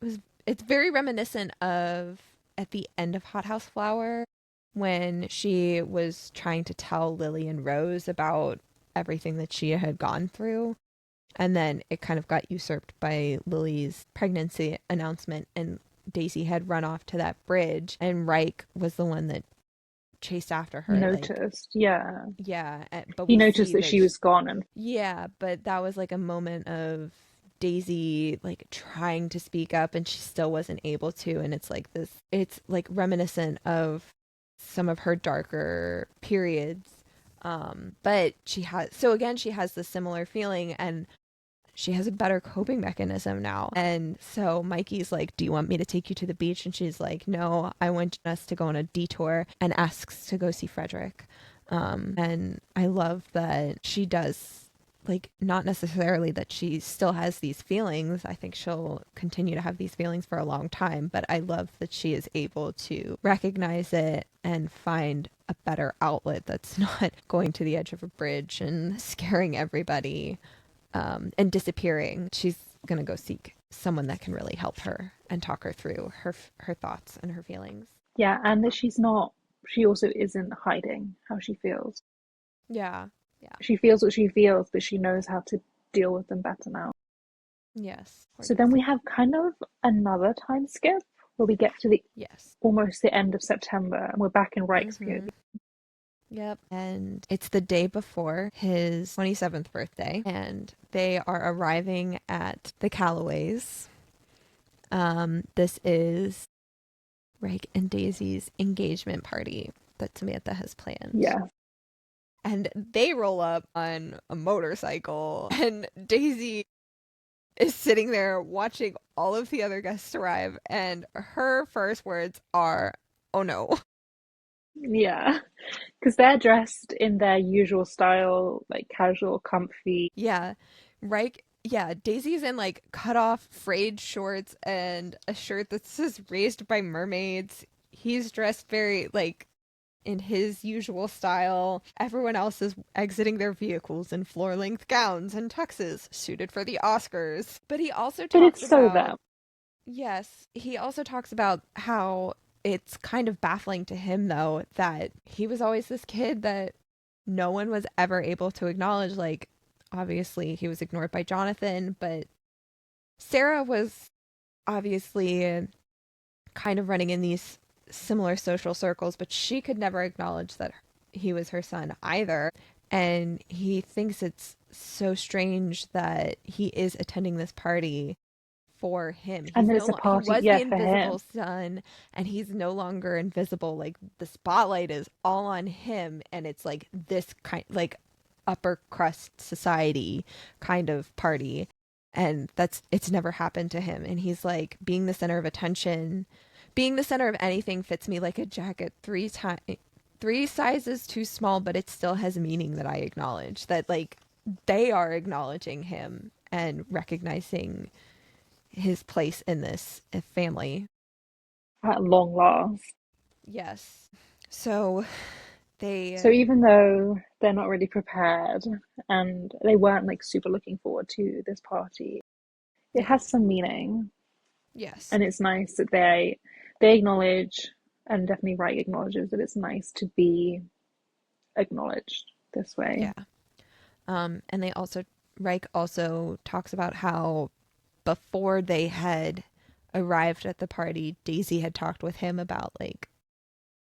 was, it's very reminiscent of at the end of Hot House Flower when she was trying to tell Lily and Rose about everything that she had gone through. And then it kind of got usurped by Lily's pregnancy announcement, and Daisy had run off to that bridge, and Reich was the one that chased after her. Like, Noticed, yeah. yeah, but He we noticed see that that, she was gone, and yeah, but that was like a moment of Daisy like trying to speak up, and she still wasn't able to. And it's like this, it's like reminiscent of some of her darker periods. But she has this similar feeling, and she has a better coping mechanism now. And so Mikey's like, do you want me to take you to the beach? And she's like, no, I want us to go on a detour, and asks to go see Frederick. And I love that she does, like, not necessarily that she still has these feelings. I think she'll continue to have these feelings for a long time, but I love that she is able to recognize it and find a better outlet that's not going to the edge of a bridge and scaring everybody, and disappearing. She's gonna go seek someone that can really help her and talk her through her thoughts and her feelings. yeah, and that she's not. She also isn't hiding how she feels. Yeah, yeah, She feels what she feels, but she knows how to deal with them better now. Yes. Poor So then we Daisy. have kind of another time skip where we get to the Yes. almost the end of September and we're back in Reich's Mm-hmm. POV. Yep. And it's the day before his 27th birthday, and they are arriving at the Callaways. This is Reich and Daisy's engagement party that Samantha has planned. Yeah. And they roll up on a motorcycle, and Daisy is sitting there watching all of the other guests arrive, and her first words are, "Oh no." Yeah. Because they're dressed in their usual style, like casual, comfy. Yeah. Reich, yeah, Daisy's in like cut off frayed shorts and a shirt that says raised by mermaids. He's dressed very like in his usual style. Everyone else is exiting their vehicles in floor length gowns and tuxes, suited for the Oscars. But he also But talks it's so about, them. yes, he also talks about how it's kind of baffling to him, though, that he was always this kid that no one was ever able to acknowledge. Like, obviously, he was ignored by Jonathan, but Sarah was obviously kind of running in these similar social circles, but she could never acknowledge that he was her son either. And he thinks it's so strange that he is attending this party for him. And He's then no it's a he party, was yeah, the for him. invisible son, and he's no longer invisible. Like the spotlight is all on him, and it's like this kind like upper crust society kind of party. And it's never happened to him. And he's like, being the center of attention, being the center of anything fits me like a jacket three sizes too small, but it still has meaning that I acknowledge. That like they are acknowledging him and recognizing his place in this family. At long last. Yes. So So they, even though they're not really prepared and they weren't like super looking forward to this party, it yeah. has some meaning. Yes. And it's nice that they acknowledge, and definitely Wright acknowledges that it's nice to be acknowledged this way. Yeah. And they also, Reich also talks about how before they had arrived at the party, Daisy had talked with him about like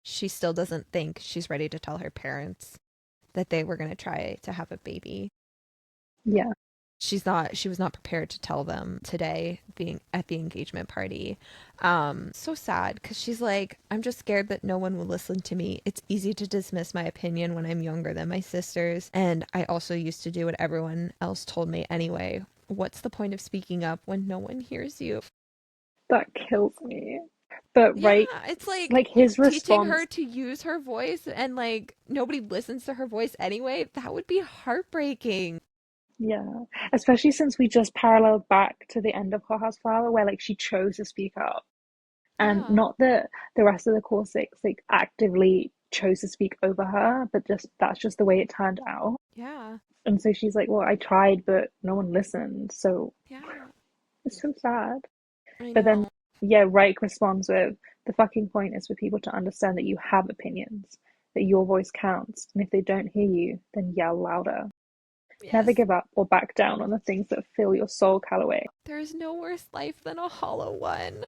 she still doesn't think she's ready to tell her parents that they were going to try to have a baby. Yeah. She was not prepared to tell them today being at the engagement party. So sad because she's like, I'm just scared that no one will listen to me. It's easy to dismiss my opinion when I'm younger than my sisters, and I also used to do what everyone else told me anyway. What's the point of speaking up when no one hears you? That kills me. But Yeah, Wright, it's like like his teaching her response, to use her voice, and like nobody listens to her voice anyway. That would be heartbreaking. yeah, especially since we just paralleled back to the end of Hot House Flower where like she chose to speak up. And Yeah. not that the rest of the core six like actively chose to speak over her, but just that's just the way it turned out. Yeah. And so she's like, well, I tried, but no one listened. So Yeah. it's so sad. I But then, know. yeah, Reich responds with, the fucking point is for people to understand that you have opinions, that your voice counts. And if they don't hear you, then yell louder. Never Yes. give up or back down on the things that fill your soul, Calloway. There is no worse life than a hollow one.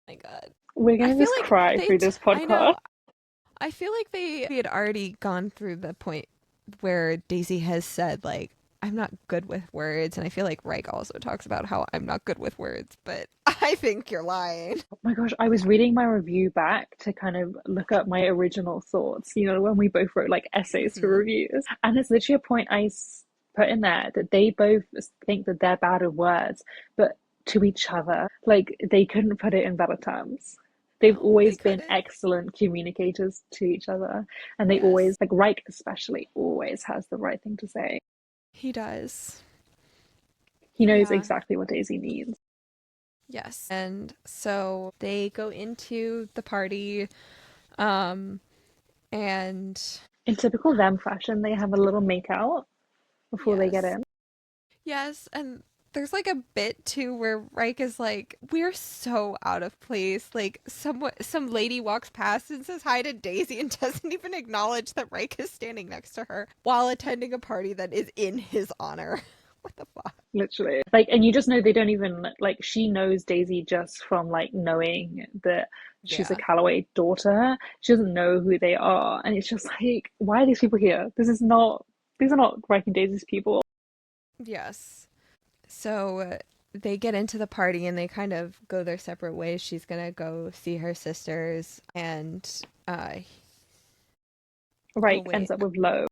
My God. We're I gonna feel just like cry through this I podcast. know. I feel like we had already gone through the point where Daisy has said like I'm not good with words, and I feel like Reich also talks about how I'm not good with words, but I think you're lying. Oh my gosh, I was reading my review back to kind of look up my original thoughts, you know, when we both wrote like essays for Hmm. reviews. And it's literally a point put in there that they both think that they're bad at words, but to each other, like they couldn't put it in better terms. They've No, they always been couldn't. excellent communicators to each other, and they Yes, always, like Reich especially, always has the right thing to say. he does. He knows Yeah. exactly what Daisy needs. Yes. And so they go into the party, um, and In typical them fashion, they have a little makeout before they get yes. in. Yes, and there's like a bit too where Reich is like, "We're so out of place." Like some lady walks past and says hi to Daisy and doesn't even acknowledge that Reich is standing next to her while attending a party that is in his honor. What the fuck? literally. Like, and you just know they don't even like. She knows Daisy just from like knowing that she's a Yeah. Calloway daughter. She doesn't know who they are, and it's just like, why are these people here? This is not. These are not Reich and Daisy's people. Yes. So they get into the party and they kind of go their separate ways. She's gonna go see her sisters, and uh, oh Reich ends wait, up with Lo.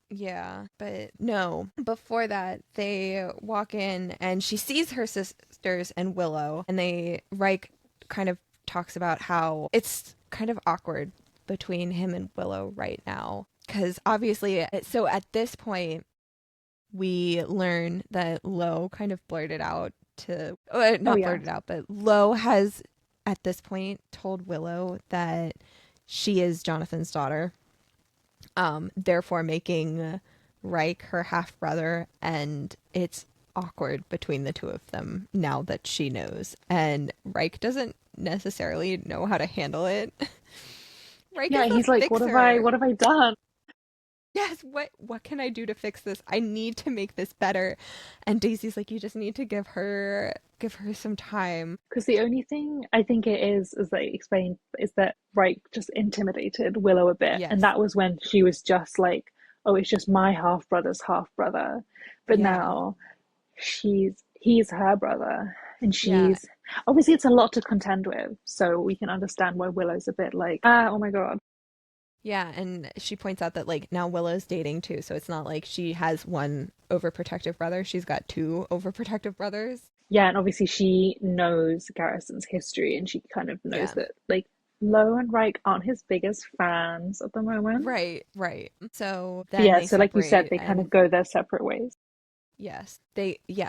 yeah, but no. Before that, they walk in and she sees her sisters and Willow, and Reich kind of talks about how it's kind of awkward between him and Willow right now. Because obviously, so at this point, we learn that Lo kind of blurted out to, Oh not yeah, blurted out, but Lo has at this point told Willow that she is Jonathan's daughter, therefore making Reich her half brother, and it's awkward between the two of them now that she knows, and Reich doesn't necessarily know how to handle it. Reich yeah. is a He's like, fixer. what have I done? Yes, what can I do to fix this? I need to make this better. And Daisy's like, you just need to give her some time. Because the only thing I think it is, as they explained, is that Reich just intimidated Willow a bit, and Yes. that was when she was just like, "Oh, it's just my half brother's half brother," but Yeah. now he's her brother, and Yeah. she's obviously it's a lot to contend with, so we can understand why Willow's a bit like, ah, oh my God. Yeah, and she points out that like now Willow's dating too, so it's not like she has one overprotective brother. She's got two overprotective brothers. Yeah, and obviously she knows Garrison's history, and she kind of knows Yeah. that like Lo and Reich aren't his biggest fans at the moment. Right, right. So But then yeah, they so like you said, separate they kind of and go their separate ways. yes,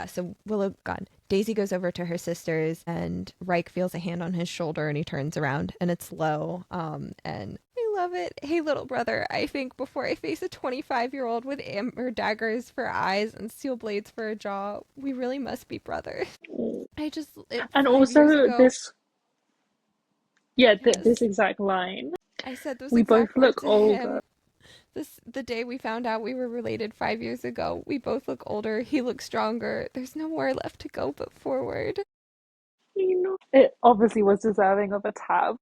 so Willow gone. Daisy goes over to her sisters and Reich feels a hand on his shoulder and he turns around and it's Lo. And I love it. Hey little brother, I think before I face a 25-year-old with amber daggers for eyes and steel blades for a jaw, we really must be brothers. And 5 years also ago. this, yeah, this Yes. exact line. I said those We both exact words look to older. him. The day we found out we were related 5 years ago. We both look older. He looks stronger. There's nowhere left to go but forward. You know, it obviously was deserving of a tab.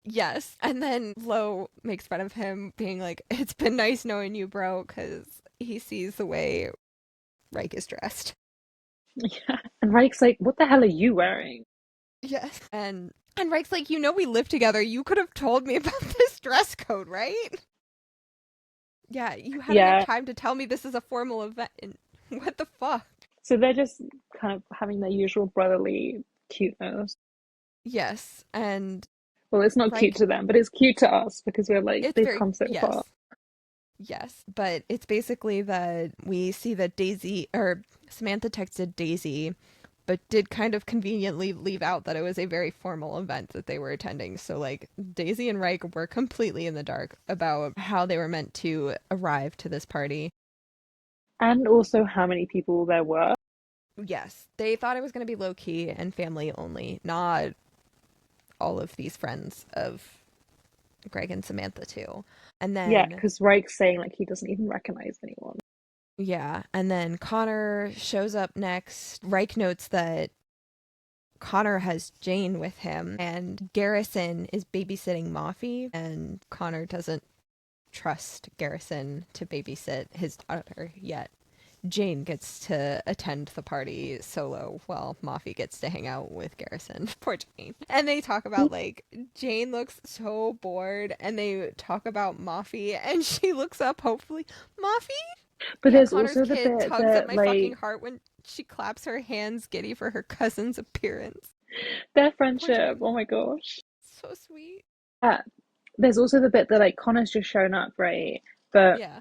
Yes. And then Lo makes fun of him, being like, it's been nice knowing you, bro, because he sees the way Reich is dressed. Yeah. And Reich's like, what the hell are you wearing? Yes. And Reich's like, we live together. You could have told me about this dress code, right? Yeah, you had enough Yeah. time to tell me this is a formal event. What the fuck? So they're just kind of having their usual brotherly cuteness. Yes. And Well, it's not cute Reich, to them, but it's cute to us because we're like, it's they've very, come so far. yes. Yes, but it's basically that we see that Daisy or Samantha texted Daisy, but did kind of conveniently leave out that it was a very formal event that they were attending. So, like, Daisy and Reich were completely in the dark about how they were meant to arrive to this party. And also how many people there were. Yes, they thought it was going to be low key and family only, not all of these friends of Greg and Samantha, too. And Yeah, then because Reich's saying like he doesn't even recognize anyone. yeah, and then Connor shows up next. Reich notes that Connor has Jane with him, and Garrison is babysitting Mafi, and Connor doesn't trust Garrison to babysit his daughter yet. Jane gets to attend the party solo while Mafi gets to hang out with Garrison. Poor Jane. And they talk about like Jane looks so bored and they talk about Mafi and she looks up hopefully. Mafi? But Yeah, there's Connor's also the kid bit tugs at that my fucking like heart when she claps her hands giddy for her cousin's appearance. their Poor friendship. Jane. Oh my gosh. So sweet. Yeah. There's also the bit that like Connor's just shown up, right? But Yeah.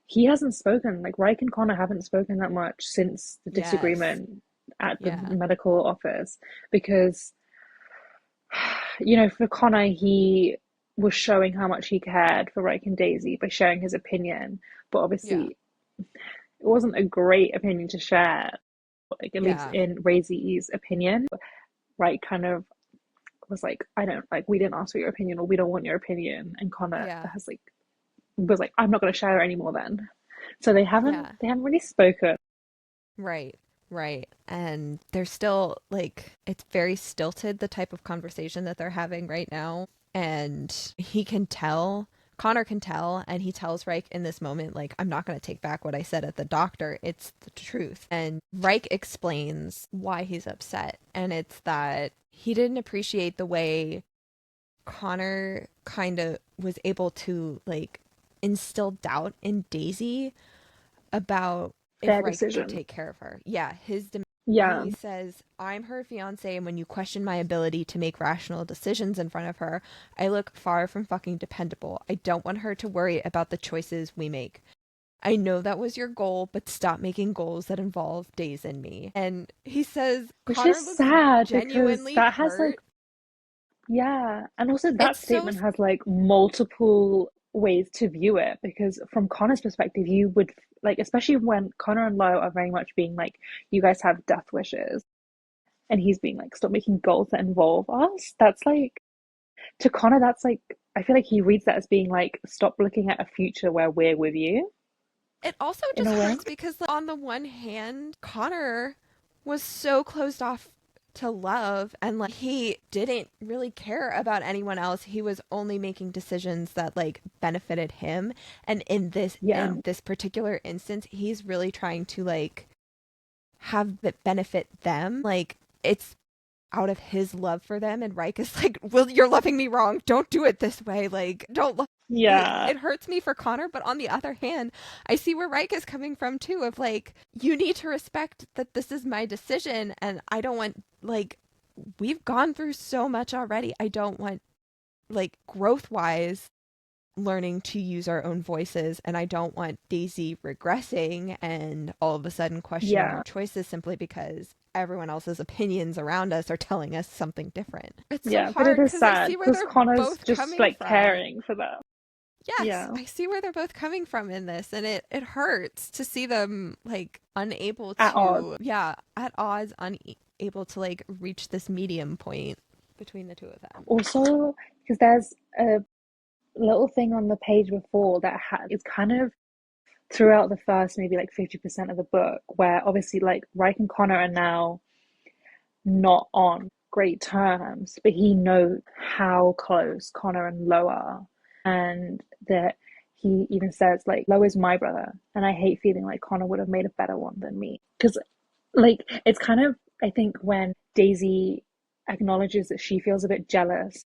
he hasn't spoken. Like Reich and Connor haven't spoken that much since the Yes. disagreement at the Yeah. medical office because you know, for Connor, he was showing how much he cared for Reich and Daisy by sharing his opinion, but Yeah. obviously it wasn't a great opinion to share. Like at least Yeah. in Raisy's opinion, Reich kind of was like, I don't like, we didn't ask for your opinion, or we don't want your opinion, and Connor Yeah. has like was like, I'm not going to share anymore then. So Yeah. they haven't really spoken. Right. Right. And they're still like, it's very stilted, the type of conversation that they're having right now. And Connor can tell, and he tells Reich in this moment, like, I'm not going to take back what I said at the doctor. It's the truth. And Reich explains why he's upset. And it's that he didn't appreciate the way Connor kind of was able to, like, instill doubt in Daisy about if Their Reich could decision. take care of her. Yeah, Yeah. he says, I'm her fiance, and when you question my ability to make rational decisions in front of her, I look far from fucking dependable. I don't want her to worry about the choices we make. I know that was your goal, but stop making goals that involve Days and me. And he says, Which Connor is looks sad because genuinely that has like, hurt. yeah. And also that It's so, statement has like multiple ways to view it because from Connor's perspective, you would like, especially when Connor and Lo are very much being like, you guys have death wishes. And he's being like, stop making goals that involve us. That's like, to Connor, that's like, I feel like he reads that as being like, stop looking at a future where we're with you it also in just a way. hurts because, like, on the one hand, Connor was so closed off to love, and like he didn't really care about anyone else. He was only making decisions that like benefited him, and Yeah. in this particular instance, he's really trying to like have it benefit them. Like, it's out of his love for them, and Reich is like, well, you're loving me wrong, don't do it this way, like, don't love. Yeah. It hurts me for Connor, but on the other hand, I see where Reich is coming from too, of like, you need to respect that this is my decision, and I don't want, like, we've gone through so much already. I don't want, like, growth wise, learning to use our own voices, and I don't want Daisy regressing and all of a sudden questioning our Yeah. choices simply because everyone else's opinions around us are telling us something different. It's so Yeah. But it hard is because I sad see where because they're Connor's both just coming like from. caring for them. Yes, Yeah. I see where they're both coming from in this, and it hurts to see them like unable At odds. to, yeah, at odds, unable to like reach this medium point between the two of them. Also, because there's a little thing on the page before that it's kind of throughout the first maybe like 50% of the book where obviously like Reich and Connor are now not on great terms, but he knows how close Connor and Lo are. And that he even says, like, Lo is my brother, and I hate feeling like Connor would have made a better one than me. Because, like, it's kind of, I think, when Daisy acknowledges that she feels a bit jealous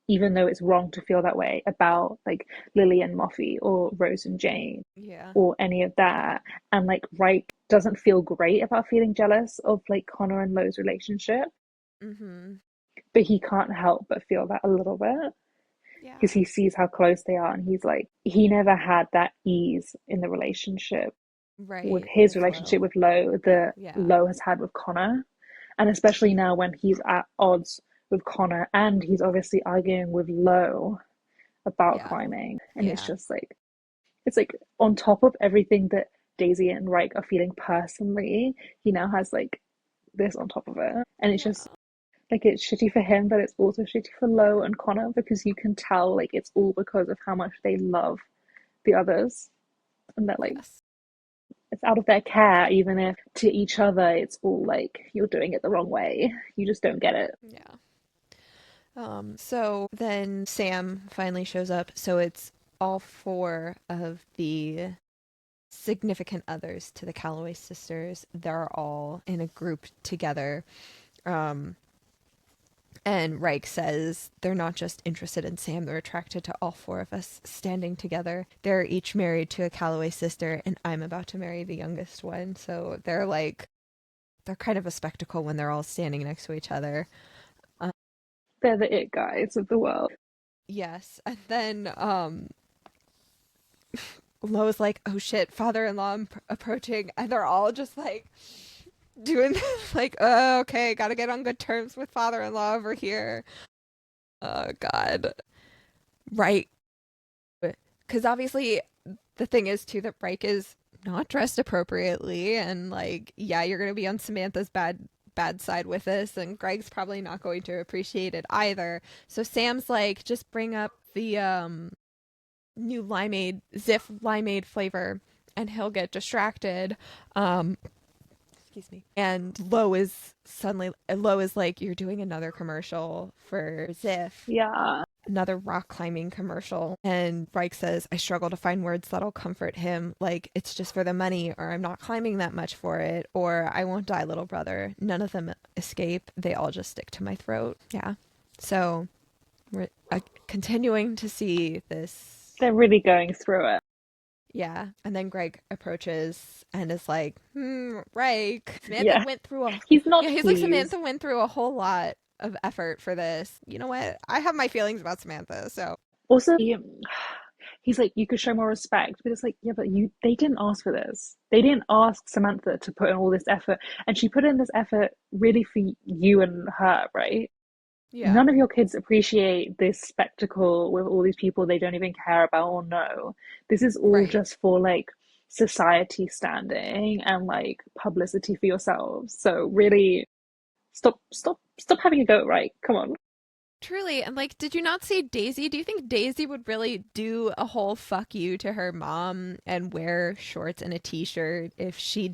even though it's wrong to feel that way about like Lily and Moffy or Rose and Jane Yeah. or any of that. And like Reich doesn't feel great about feeling jealous of like Connor and Lo's relationship, Mm-hmm. but he can't help but feel that a little bit because Yeah. he sees how close they are and he's like, he never had that ease in the relationship with Right. his With relationship Lo. with Lo that Yeah. Lo has had with Connor. And especially now when he's at odds with Connor and he's obviously arguing with Lo about Yeah. climbing. And Yeah. it's like on top of everything that Daisy and Reich are feeling personally, he now has like this on top of it. And it's just Yeah. like it's shitty for him, but it's also shitty for Lo and Connor because you can tell like it's all because of how much they love the others. And that like Yes. it's out of their care, even if to each other it's all like you're doing it the wrong way. You just don't get it. Yeah. So then Sam finally shows up. So it's all four of the significant others to the Calloway sisters. They're all in a group together. Um, and Reich says they're not just interested in Sam, they're attracted to all four of us standing together. They're each married to a Calloway sister, and I'm about to marry the youngest one. So they're like, they're kind of a spectacle when they're all standing next to each other. Um, They're the it guys of the world. yes. And then Lo's like, oh shit, father-in-law approaching. And they're all just like doing like, oh, okay, gotta get on good terms with father-in-law over here. Oh, God. Right. Because obviously the thing is too that Reich is not dressed appropriately, and like, yeah, you're gonna be on Samantha's bad side with this, and Greg's probably not going to appreciate it either. So Sam's like, just bring up the new limeade, Ziff limeade flavor, and he'll get distracted. Um, Excuse me. And Lo is like, you're doing another commercial for Ziff, Yeah. another rock climbing commercial. And Reich says, I struggle to find words that'll comfort him. Like, it's just for the money, or I'm not climbing that much for it, or I won't die, little brother. None of them escape. They all just stick to my throat. Yeah. So we're continuing to see this. They're really going through it. Yeah. And then Greg approaches and is like, Reich, Samantha Yeah. went through a, He's not yeah, he's like, pleased. Samantha went through a whole lot of effort for this. You know what? I have my feelings about Samantha, so. Also, he's like, you could show more respect, but it's like, yeah, but they didn't ask for this. They didn't ask Samantha to put in all this effort, and she put in this effort really for you and her, right? Yeah. None of your kids appreciate this spectacle with all these people they don't even care about or know. This is all Right. just for like society standing and like publicity for yourselves. So really, stop having a go, right? Come on. Truly. And like, did you not see Daisy? Do you think Daisy would really do a whole fuck you to her mom and wear shorts and a t-shirt if she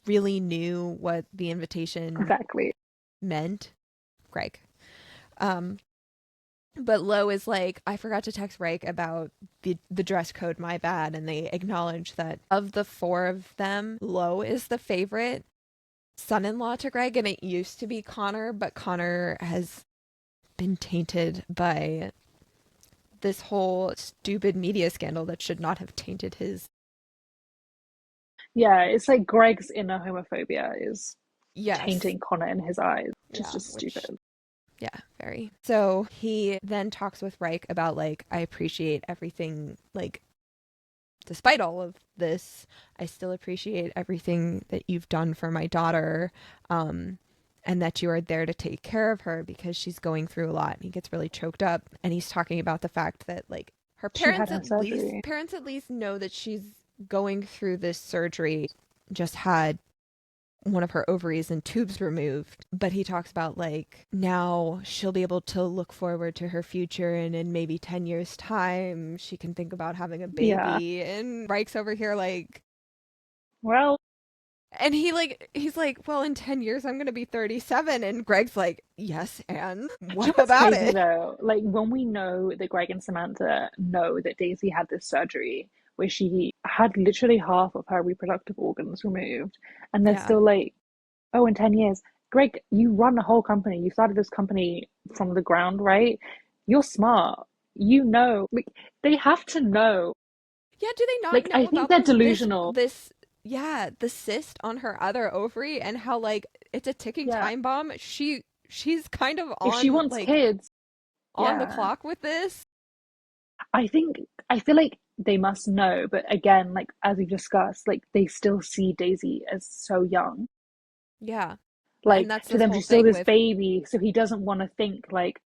really knew what the invitation Exactly. meant? Greg. Um, but Lo is like, I forgot to text Reich about the dress code, my bad. And they acknowledge that of the four of them, Lo is the favorite son-in-law to Greg, and it used to be Connor, but Connor has been tainted by this whole stupid media scandal that should not have tainted his. Yeah, it's like Greg's inner homophobia is Yes. tainting Connor in his eyes, which is Yeah, just which, stupid. yeah, very. So he then talks with Reich about, like, I appreciate everything, like, despite all of this, I still appreciate everything that you've done for my daughter, and that you are there to take care of her because she's going through a lot. And he gets really choked up, and he's talking about the fact that, like, her She had her surgery. parents at least know that she's going through this surgery. Just had one of her ovaries and tubes removed. But he talks about, like, now she'll be able to look forward to her future, and in maybe 10 years time she can think about having a Yeah. baby. And Reich's over here like, Well, and he's like, well, in 10 years I'm gonna be 37. And Greg's like, yes, and do you know what what's about crazy it? though? Like when we know that Greg and Samantha know that Daisy had this surgery where she had literally half of her reproductive organs removed, and they're Yeah. still like, oh, in 10 years, Greg, you run a whole company. You started this company from the ground, right? You're smart. You know, like they have to know. Yeah, do they not Like I know think about they're delusional. the cyst on her other ovary, and how, like, it's a ticking Yeah. time bomb? She's kind of If she on, wants like, kids, on the yeah. clock with this. I feel like they must know, but again, like as we discussed, like they still see Daisy as so young. Yeah. And Like that's to this them, whole she's still thing this with, baby, so he doesn't want to think like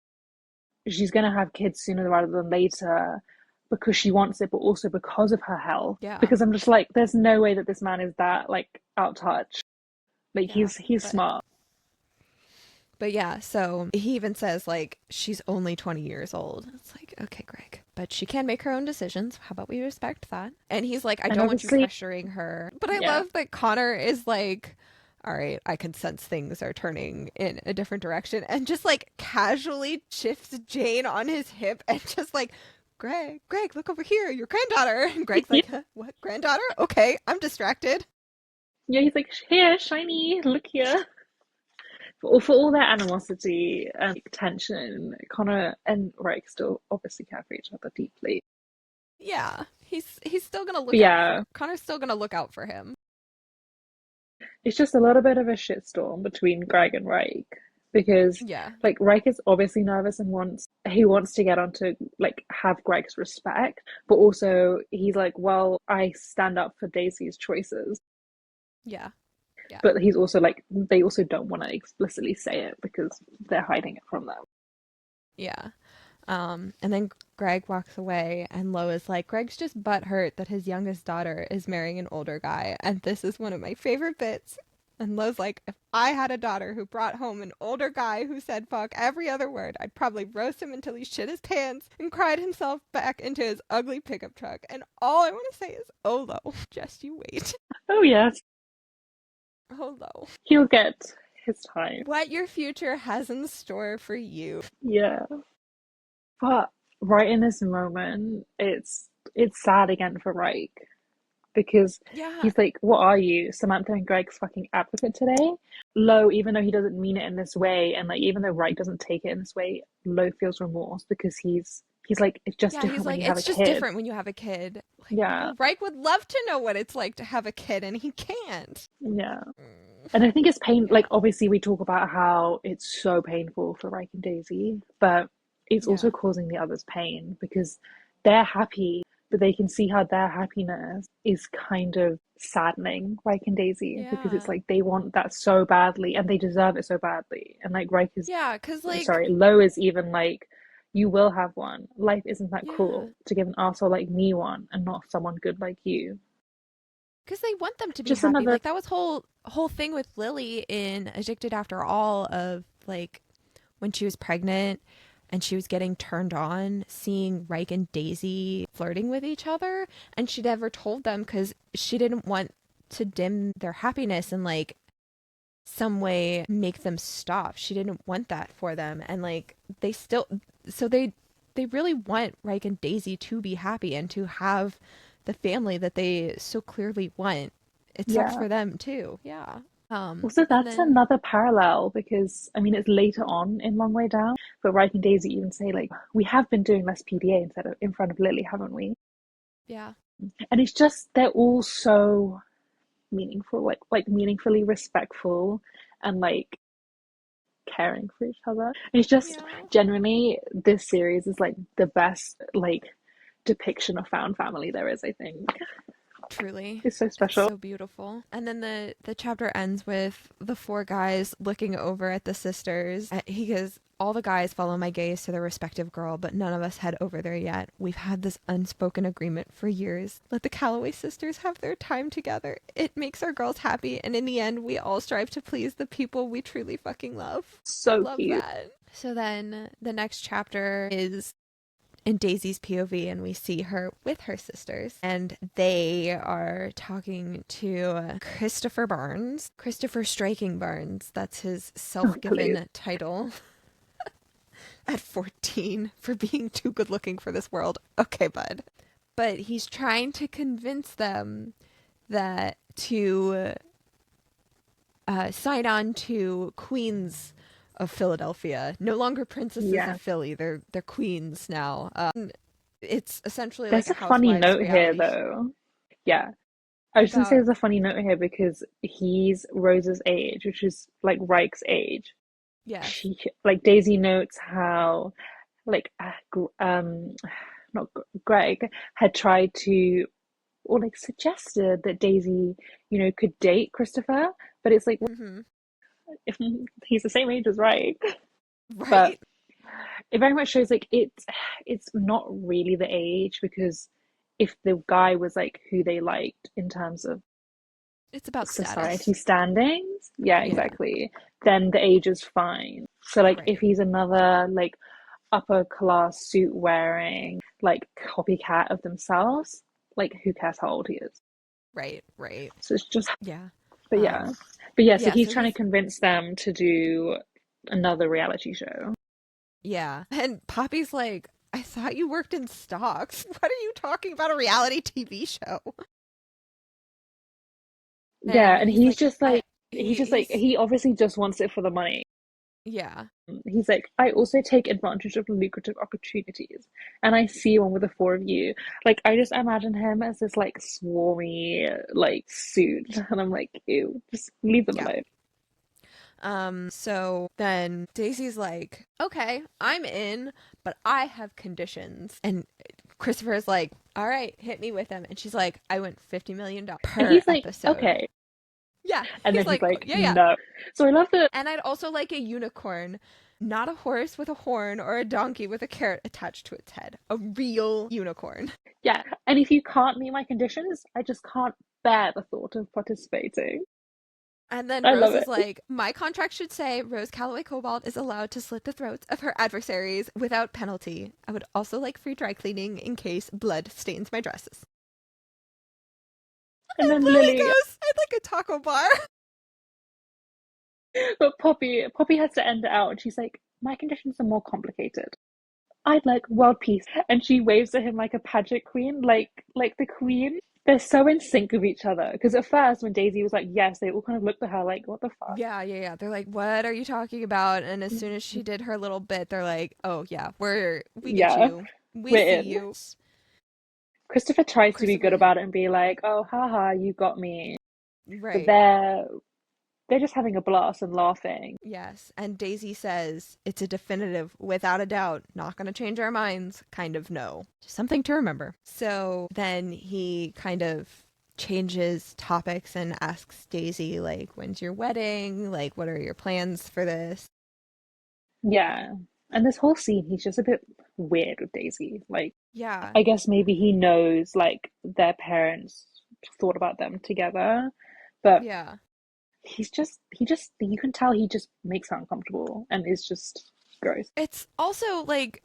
she's gonna have kids sooner rather than later because she wants it, but also because of her health. yeah, Because I'm just like, there's no way that this man is that like out of touch. Like yeah. he's But smart. yeah, so he even says, like, she's only 20 years old. It's like, okay, Greg, but she can make her own decisions. How about we respect that? And he's like, I And don't want you obviously, pressuring her. But I yeah, love that Connor is like, all right, I can sense things are turning in a different direction, and just like casually shifts Jane on his hip and just like, Greg, look over here, your granddaughter. And Greg's yeah, like, huh, what, granddaughter? Okay, I'm distracted. yeah. He's like, here, shiny, look here. For all their animosity and like, tension, Connor and Rick still obviously care for each other deeply. Yeah, he's still gonna But look out for yeah, Connor's still gonna look out for him. it's just a little bit of a shitstorm between Greg and Reich because Yeah, like Reich is obviously nervous and wants to get onto like have Greg's respect, but also he's like, well, I stand up for Daisy's choices. yeah, yeah. But he's also like they also don't want to explicitly say it because they're hiding it from them. Yeah. And then Greg walks away, and Lo is like, Greg's just butthurt that his youngest daughter is marrying an older guy. And this is one of my favorite bits. And Lo's like, if I had a daughter who brought home an older guy who said fuck every other word, I'd probably roast him until he shit his pants and cried himself back into his ugly pickup truck. And all I want to say is, oh, Lo, just you wait. Oh yes. Oh no. He'll get his time. What your future has in store for you. Yeah. But right in this moment, it's sad again for Reich because Yeah. he's like, "What are you, Samantha and Greg's fucking advocate today?" Lo, even though he doesn't mean it in this way, and like even though Reich doesn't take it in this way, Lo feels remorse because he's like, it's just Yeah, he's different when like, you have a it's just kid. different when you have a kid. Like, Yeah, Reich would love to know what it's like to have a kid, and he can't. yeah. Mm, And I think it's pain. yeah. Like obviously, we talk about how it's so painful for Reich and Daisy, but it's also Yeah. causing the others pain because they're happy, but they can see how their happiness is kind of saddening Reich and Daisy because it's Yeah. like they want that so badly and they deserve it so badly. And like Reich is, Yeah, because, like, sorry, Lo is even like, you will have one. Life isn't that yeah. cruel to give an asshole like me one and not someone good like you. Because they want them to be Just happy. another, Like, that was whole thing with Lily in Addicted After All of, like, when she was pregnant and she was getting turned on, seeing Reich and Daisy flirting with each other, and she never told them because she didn't want to dim their happiness and, like, some way make them stop. She didn't want that for them. And, like, they still, so they really want Reich and Daisy to be happy and to have the family that they so clearly want. It sucks yeah. for them too. Yeah. Also, And that's then another parallel because I mean it's later on in Long Way Down, but Reich and Daisy even say like we have been doing less PDA instead of in front of Lily, haven't we? yeah. And it's just they're all so meaningful, like meaningfully respectful and like caring for each other. And it's just Yeah. generally this series is like the best like depiction of found family there is, I think. Truly. It's so It's special. so beautiful. And then the chapter ends with the four guys looking over at the sisters. He goes, all the guys follow my gaze to their respective girl, but none of us head over there yet. We've had this unspoken agreement for years. Let the Calloway sisters have their time together. It makes our girls happy, and in the end, we all strive to please the people we truly fucking love. I So love cute. that. So then the next chapter is in Daisy's POV, and we see her with her sisters, and they are talking to Christopher Barnes, Christopher Striking Barnes. That's his Oh, please. self-given title at 14 for being too good looking for this world. Okay, bud. But he's trying to convince them that to sign on to Queens of Philadelphia. No longer princesses of Yeah. Philly. They're queens now. It's essentially like There's a a funny Housewives note here, reality though. Yeah. I was just gonna say about there's a funny note here because he's Rose's age, which is like Reich's age. yes. She like Daisy notes how like not Greg had tried to or like suggested that Daisy, could date Christopher, but it's like Hmm. if he's the same age as Reich. But Right. it very much shows like it's not really the age because if the guy was like who they liked in terms of It's about society status. standings, yeah, Yeah. exactly, then the age is fine. So like if Right. he's another like upper class suit wearing like copycat of themselves, like who cares how old he is? Right. Right. So it's just, Yeah. but yeah, Um. but yeah. So Yeah. he's So trying to he's convince them to do another reality show. yeah, and Poppy's like, I thought you worked in stocks. What are you talking about? A reality TV show? Yeah, And and he's he's like, just I like he obviously just wants it for the money. yeah. He's like, I also take advantage of lucrative opportunities, and I see one with the four of you. Like, I just imagine him as this like swarmy like suit, and I'm like, ew, just leave them Yeah. alone. So then Daisy's like, okay, I'm in, but I have conditions. And Christopher's like, all right, hit me with them. And she's like, I want $50 million And per he's like, episode. okay, Yeah. and He's then he's like, like, yeah, yeah. no. So I love that. And I'd also like a unicorn, not a horse with a horn or a donkey with a carrot attached to its head. A real unicorn. Yeah, and if you can't meet my conditions, I just can't bear the thought of participating. And then I Rose love is it. like, my contract should say Rose Calloway Cobalt is allowed to slit the throats of her adversaries without penalty. I would also like free dry cleaning in case blood stains my dresses. And And then Lily Lily, goes, I'd like a taco bar. But Poppy has to end it out, and she's like, "My conditions are more complicated. I'd like world peace." And she waves at him like a pageant queen, like the queen. They're so in sync with each other. Because at first, when Daisy was like, yes, they all kind of looked at her like, what the fuck? Yeah, yeah, yeah. They're like, "What are you talking about?" And as soon as she did her little bit, they're like, "Oh yeah, we get Yeah, you. We we're see in. you." Christopher tries to be good Christopher, about it and be like, oh, haha, you got me. But right. they're just having a blast and laughing. Yes. And Daisy says it's a definitive, without a doubt, not going to change our minds kind of no. Just something to remember. So then he kind of changes topics and asks Daisy, like, when's your wedding? Like, what are your plans for this? Yeah. And this whole scene, he's just a bit weird with Daisy. Like, Yeah. I guess maybe he knows, like, their parents thought about them together, but Yeah. you can tell he just makes her uncomfortable and is just gross. It's also like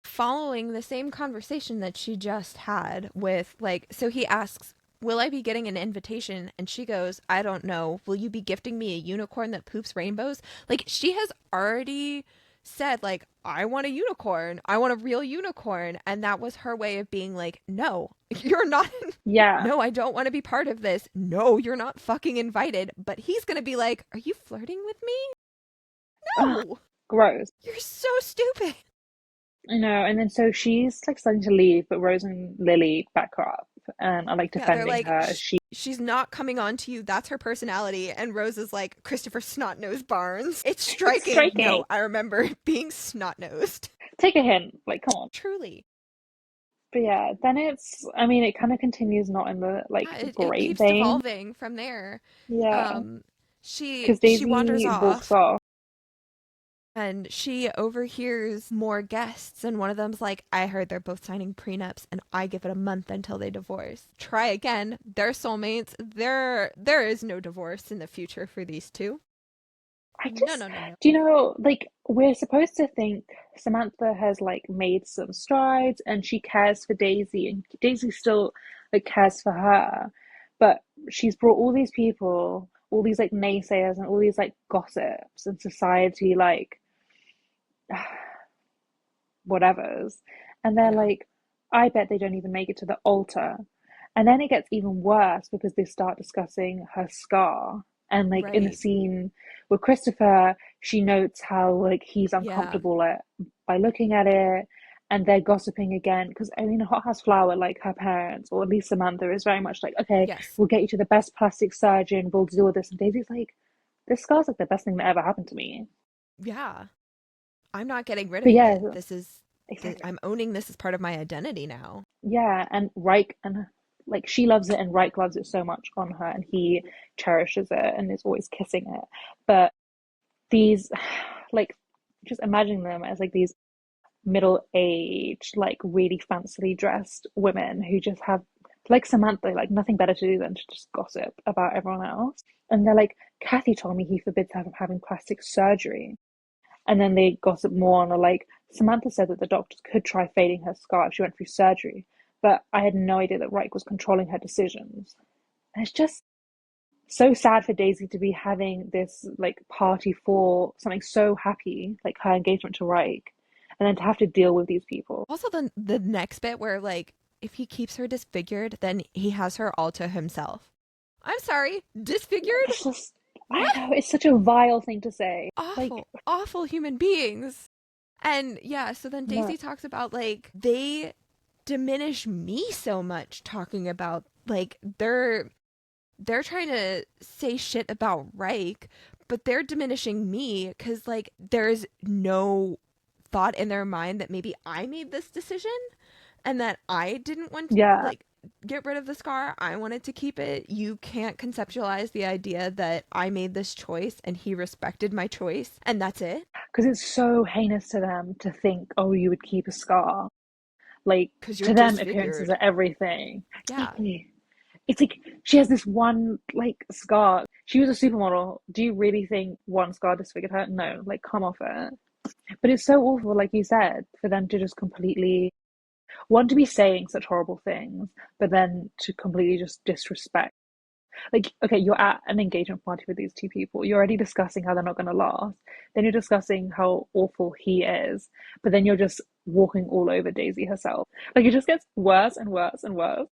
following the same conversation that she just had with, like, so he asks, "Will I be getting an invitation?" And she goes, "I don't know. Will you be gifting me a unicorn that poops rainbows?" Like, she has already said, like, "I want a unicorn. I want a real unicorn." And that was her way of being like, "No, you're not. Yeah. No, I don't want to be part of this. No, you're not fucking invited." But he's going to be like, "Are you flirting with me? Ugh, No, gross. you're so stupid." I know. And then so she's like starting to leave, but Rose and Lily back her up and are like Yeah, they're defending like, her. She she's not coming on to you. That's her personality. And Rose is like, "Christopher Snot-Nosed Barnes. It's It's striking." striking. No, I remember being snot-nosed. Take a hint. Like, come on. Truly. But yeah, then I mean, it kind of continues not in the like Yeah, it great keeps vein. devolving from there. Yeah, Um, she because she wanders Daisy walks off off. and she overhears more guests, and one of them's like, "I heard they're both signing prenups, and I give it a month until they divorce. Try again. They're soulmates. There is no divorce in the future for these two." I No, just, no, no, no. do you know, like, we're supposed to think Samantha has like made some strides and she cares for Daisy, and Daisy still like cares for her, but she's brought all these people, all these like naysayers and all these like gossips and society like whatevers, and they're Yeah. like, I bet they don't even make it to the altar. And then it gets even worse because they start discussing her scar. And like in the Right. scene with Christopher, she notes how like he's Yeah. uncomfortable by looking at it, and they're gossiping again. Because I mean, Hot House Flower, like her parents, or at least Samantha, is very much like, okay, Yes. we'll get you to the best plastic surgeon, we'll do all this. And Daisy's like, this scar's like the best thing that ever happened to me. Yeah. I'm not getting rid But of yeah, it. This is exactly. I'm owning this as part of my identity now. Yeah, and Reich and like she loves it and Reich loves it so much on her and he cherishes it and is always kissing it. But these like just imagining them as like these middle-aged, like really fancily dressed women who just have like Samantha, like nothing better to do than to just gossip about everyone else. And they're like, Kathy told me he forbids her from having plastic surgery. And then they gossip more and are like, Samantha said that the doctors could try fading her scar if she went through surgery, but I had no idea that Reich was controlling her decisions. And it's just so sad for Daisy to be having this like party for something so happy, like her engagement to Reich, and then to have to deal with these people. Also, the next bit where, like, if he keeps her disfigured, then he has her all to himself. I'm sorry, disfigured? It's just, I What? know, it's such a vile thing to say. Like, Awful, awful human beings. And yeah, so then no, Daisy talks about, like, they diminish me so much, talking about, like, they're trying to say shit about Reich, but they're diminishing me because, like, there's no thought in their mind that maybe I made this decision and that I didn't want to, yeah, like, get rid of the scar. I wanted to keep it. You can't conceptualize the idea that I made this choice and he respected my choice and that's it. because it's so heinous to them to think, oh, you would keep a scar. Like Because you're to them, appearances disfigured. are everything. Yeah. Exactly. It's like she has this one like scar. She was a supermodel. Do you really think one scar disfigured her? No, like come off it. But it's so awful, like you said, for them to just completely want to be saying such horrible things, but then to completely just disrespect. Like, okay, you're at an engagement party with these two people. You're already discussing how they're not going to last. Then you're discussing how awful he is. But then you're just walking all over Daisy herself. Like, it just gets worse and worse and worse.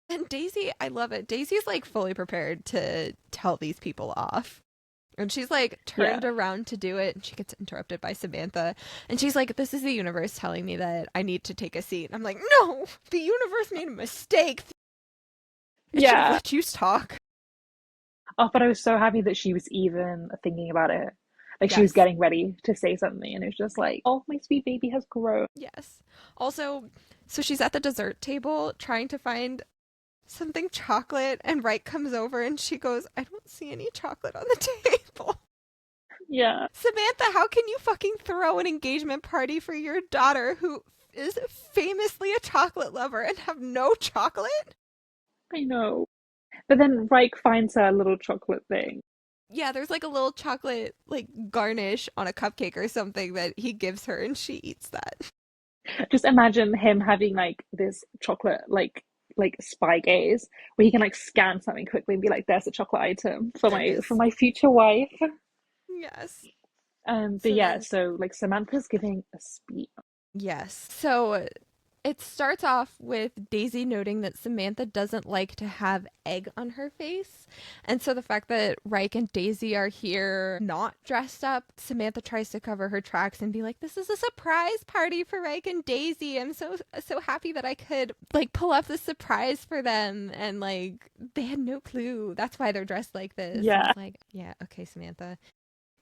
And Daisy, I love it. Daisy's like fully prepared to tell these people off. And she's like Yeah. turned around to do it, and she gets interrupted by Samantha. And she's like, "This is the universe telling me that I need to take a seat." And I'm like, "No, the universe made a mistake. It should have Yeah. let you talk." Oh, but I was so happy that she was even thinking about it. Like, she was Yes, getting ready to say something, and it was just like, oh, my sweet baby has grown. yes. Also, so she's at the dessert table trying to find something chocolate, and Wright comes over and she goes, "I don't see any chocolate on the table." Yeah. Samantha, how can you fucking throw an engagement party for your daughter who is famously a chocolate lover and have no chocolate? I know. But then Reich finds her a little chocolate thing. Yeah, there's like a little chocolate like garnish on a cupcake or something that he gives her and she eats that. Just imagine him having like this chocolate like spy gaze where he can like scan something quickly and be like, "There's a chocolate item There it for is. my future wife." Yes. But So yeah, then so like Samantha's giving a speech. yes. So it starts off with Daisy noting that Samantha doesn't like to have egg on her face. And so the fact that Reich and Daisy are here not dressed up, Samantha tries to cover her tracks and be like, "This is a surprise party for Reich and Daisy. I'm so happy that I could like pull off this surprise for them." And like they had no clue. That's why they're dressed like this. And Yeah. it's like, yeah, okay, Samantha.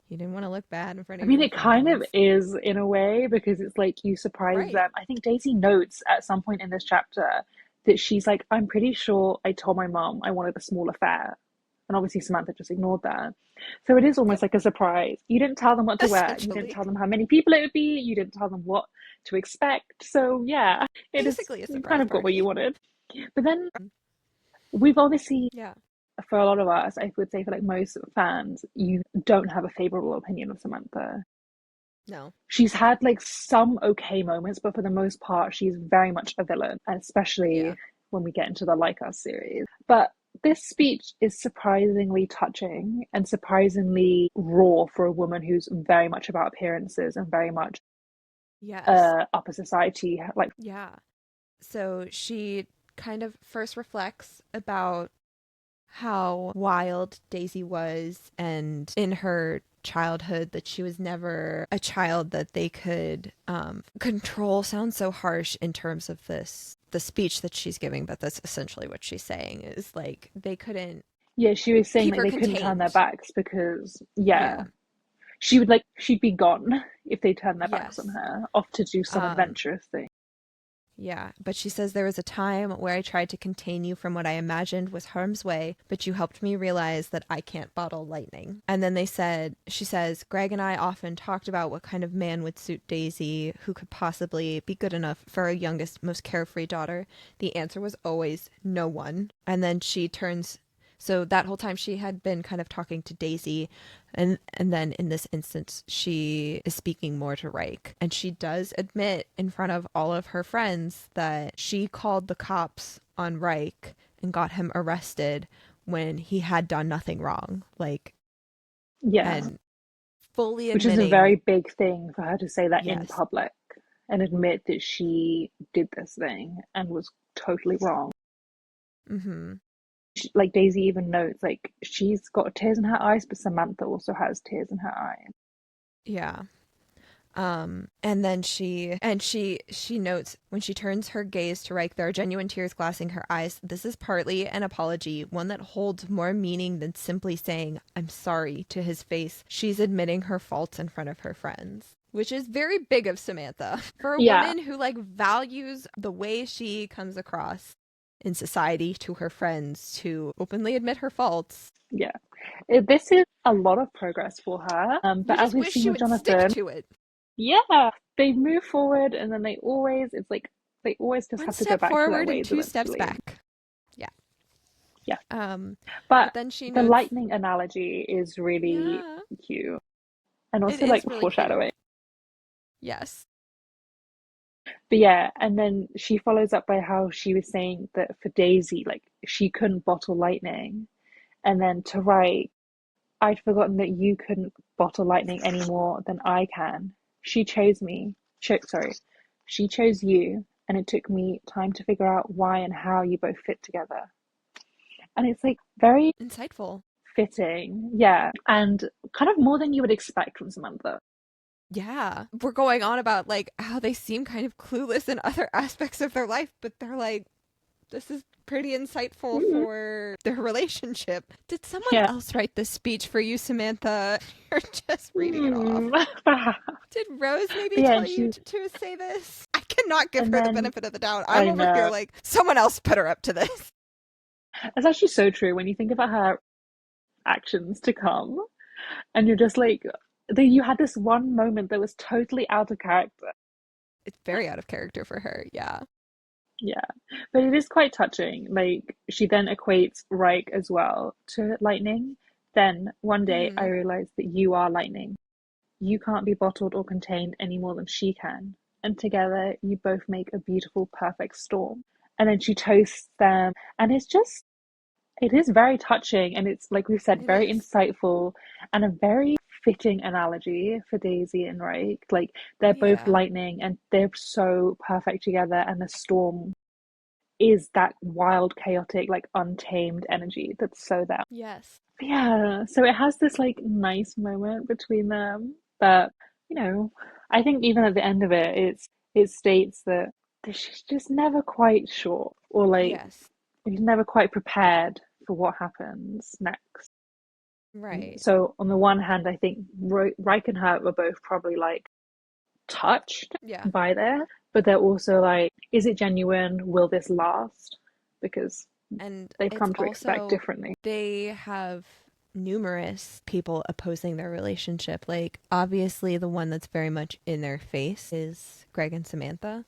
You didn't want to look bad in front I of mean, your it kind of friends. is in a way because it's like you surprise Right. them. I think Daisy notes at some point in this chapter that she's like, I'm pretty sure I told my mom I wanted a small affair. And obviously, Samantha just ignored that. So it is almost Yep. like a surprise. You didn't tell them what to wear, you didn't Essentially. tell them how many people it would be, you didn't tell them what to expect. So, yeah, it is, Basically a you kind surprise of got what you party. wanted. But then we've obviously Yeah. for a lot of us, I would say for like most fans, you don't have a favorable opinion of Samantha. No. She's had like some okay moments, but for the most part, she's very much a villain, and Yeah. especially when we get into the Like Us series. But this speech is surprisingly touching and surprisingly raw for a woman who's very much about appearances and very much Yes. upper society. Like, Yeah. So she kind of first reflects about how wild Daisy was, and in her childhood that she was never a child that they could control. Sounds so harsh in terms of the speech that she's giving, but that's essentially what she's saying is like they couldn't yeah, she was saying keep like her they couldn't turn their contained. backs because, yeah, Yeah. she'd be gone if they turned their backs on Yes. her, off to do some um adventurous thing. Yeah, but she says there was a time where I tried to contain you from what I imagined was harm's way, but you helped me realize that I can't bottle lightning. And then she says, Greg and I often talked about what kind of man would suit Daisy, who could possibly be good enough for our youngest, most carefree daughter. The answer was always no one. And then she turns. So that whole time she had been kind of talking to Daisy, and then in this instance she is speaking more to Reich. And she does admit in front of all of her friends that she called the cops on Reich and got him arrested when he had done nothing wrong. Like, Yeah, and fully which is a very admitting, big thing for her to say that in yes. public and admit that she did this thing and was totally wrong. Mm-hmm. Like Daisy even notes, like she's got tears in her eyes, but Samantha also has tears in her eyes. Yeah. And then she notes when she turns her gaze to Reich, there are genuine tears glassing her eyes. This is partly an apology, one that holds more meaning than simply saying "I'm sorry" to his face. She's admitting her faults in front of her friends, which is very big of Samantha for a Yeah, woman who like values the way she comes across in society to her friends to openly admit her faults. yeah. This is a lot of progress for her. You But as just we've wish seen she with would stick Jonathan, to it. yeah, they move forward and then it's like they always just One have to go step back to their forward and ways two steps eventually. back. Yeah. Yeah. Um, But but then she the notes, lightning analogy is really yeah, cute and it also like is really cute. foreshadowing. Yes. But yeah, and then she follows up by how she was saying that for Daisy, like she couldn't bottle lightning And then to write, I'd forgotten that you couldn't bottle lightning any more than I can. She chose me. Sorry. She chose you, and it took me time to figure out why and how you both fit together. And it's like very Insightful. fitting. Yeah. And kind of more than you would expect from Samantha. Yeah. We're going on about like how they seem kind of clueless in other aspects of their life, but they're like, this is pretty insightful Mm, for their relationship. Did someone yeah. else write this speech for you, Samantha? You're just reading it off. Mm. Did Rose maybe But yeah, tell and you she, to say this? I cannot give and her the then benefit of the doubt. I'm I over here know. like, someone else put her up to this. It's actually so true when you think about her actions to come, and you're just like, you had this one moment that was totally out of character. It's very out of character for her. Yeah. Yeah, but it is quite touching. Like, she then equates Reich as well to lightning. Then one day I Mm-hmm. realized that you are lightning. You can't be bottled or contained any more than she can. And together you both make a beautiful, perfect storm. And then she toasts them. And it is very touching. And it's, like we've said, It very is. insightful and a very fitting analogy for Daisy and Reich. Like, they're both Yeah. lightning and they're so perfect together. And the storm is that wild, chaotic, like untamed energy that's so there. Yes. Yeah, so it has this like nice moment between them, but you know, I think even at the end of it, it states that she's just never quite sure, or like Yes. he's never quite prepared for what happens next. Right. So on the one hand, I think Reich and Hurt were both probably like touched Yeah. by there, but they're also like, is it genuine? Will this last? Because And they've it's come to expect also, differently. they have numerous people opposing their relationship. Like, obviously, the one that's very much in their face is Greg and Samantha.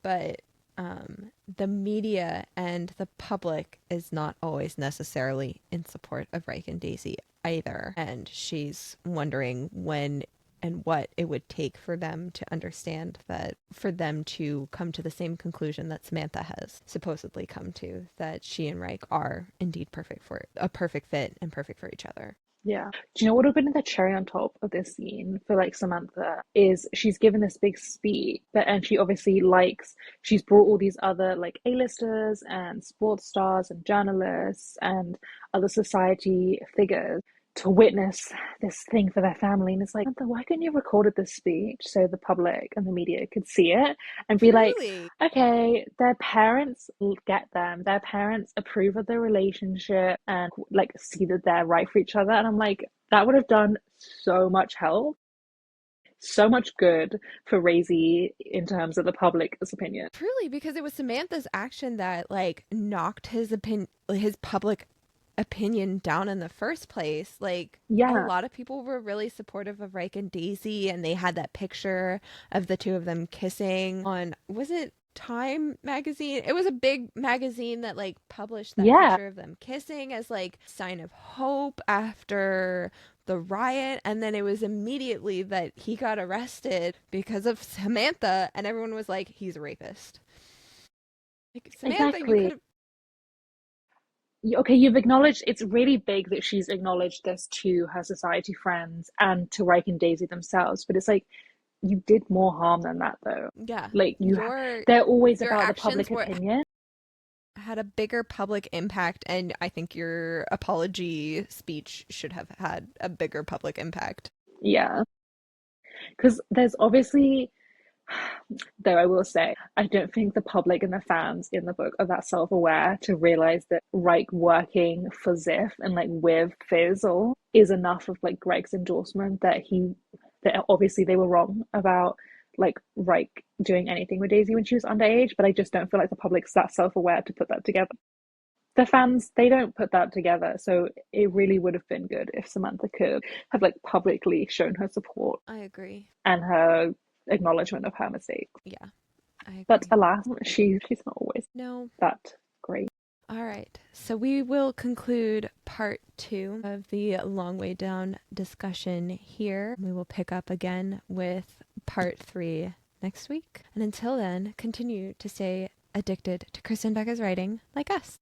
But the media and the public is not always necessarily in support of Reich and Daisy either. And she's wondering when and what it would take for them to understand that, for them to come to the same conclusion that Samantha has supposedly come to, that she and Reich are indeed a perfect fit and perfect for each other. Yeah. Do you know what would have been the cherry on top of this scene for like Samantha is she's given this big speech, but and she obviously likes she's brought all these other like A-listers and sports stars and journalists and other society figures to witness this thing for their family. And it's like, Samantha, why couldn't you have recorded this speech so the public and the media could see it and be like, Truly. okay, their parents get them. Their parents approve of the relationship and like see that they're right for each other. And I'm like, that would have done so much help, so much good for Razy in terms of the public's opinion. Truly, because it was Samantha's action that like knocked his public opinion down in the first place. Like, a Yeah, lot of people were really supportive of Reich and Daisy, and they had that picture of the two of them kissing on, was it Time magazine? It was a big magazine that like published that yeah, picture of them kissing as like sign of hope after the riot. And then it was immediately that he got arrested because of Samantha, and everyone was like, he's a rapist. Like, Samantha, you could exactly. have. Okay, you've acknowledged it's really big that she's acknowledged this to her society friends and to Reich and Daisy themselves, but it's like you did more harm than that though. Yeah, Like your they're always your about the actions public were opinion. had a bigger public impact, and I think your apology speech should have had a bigger public impact. Yeah, because there's obviously, though I will say, I don't think the public and the fans in the book are that self-aware to realize that Reich working for Ziff and like with Fizzle is enough of like Greg's endorsement that obviously they were wrong about like Reich doing anything with Daisy when she was underage, but I just don't feel like the public's that self-aware to put that together. The fans, they don't put that together, so it really would have been good if Samantha could have like publicly shown her support I agree. and her acknowledgement of her mistake. Yeah, I But agree. alas, she's not always No. that great. All right. So we will conclude part 2 of the long way down discussion here. We will pick up again with part 3 next week. And until then, continue to stay addicted to Krista and Becca's writing like us.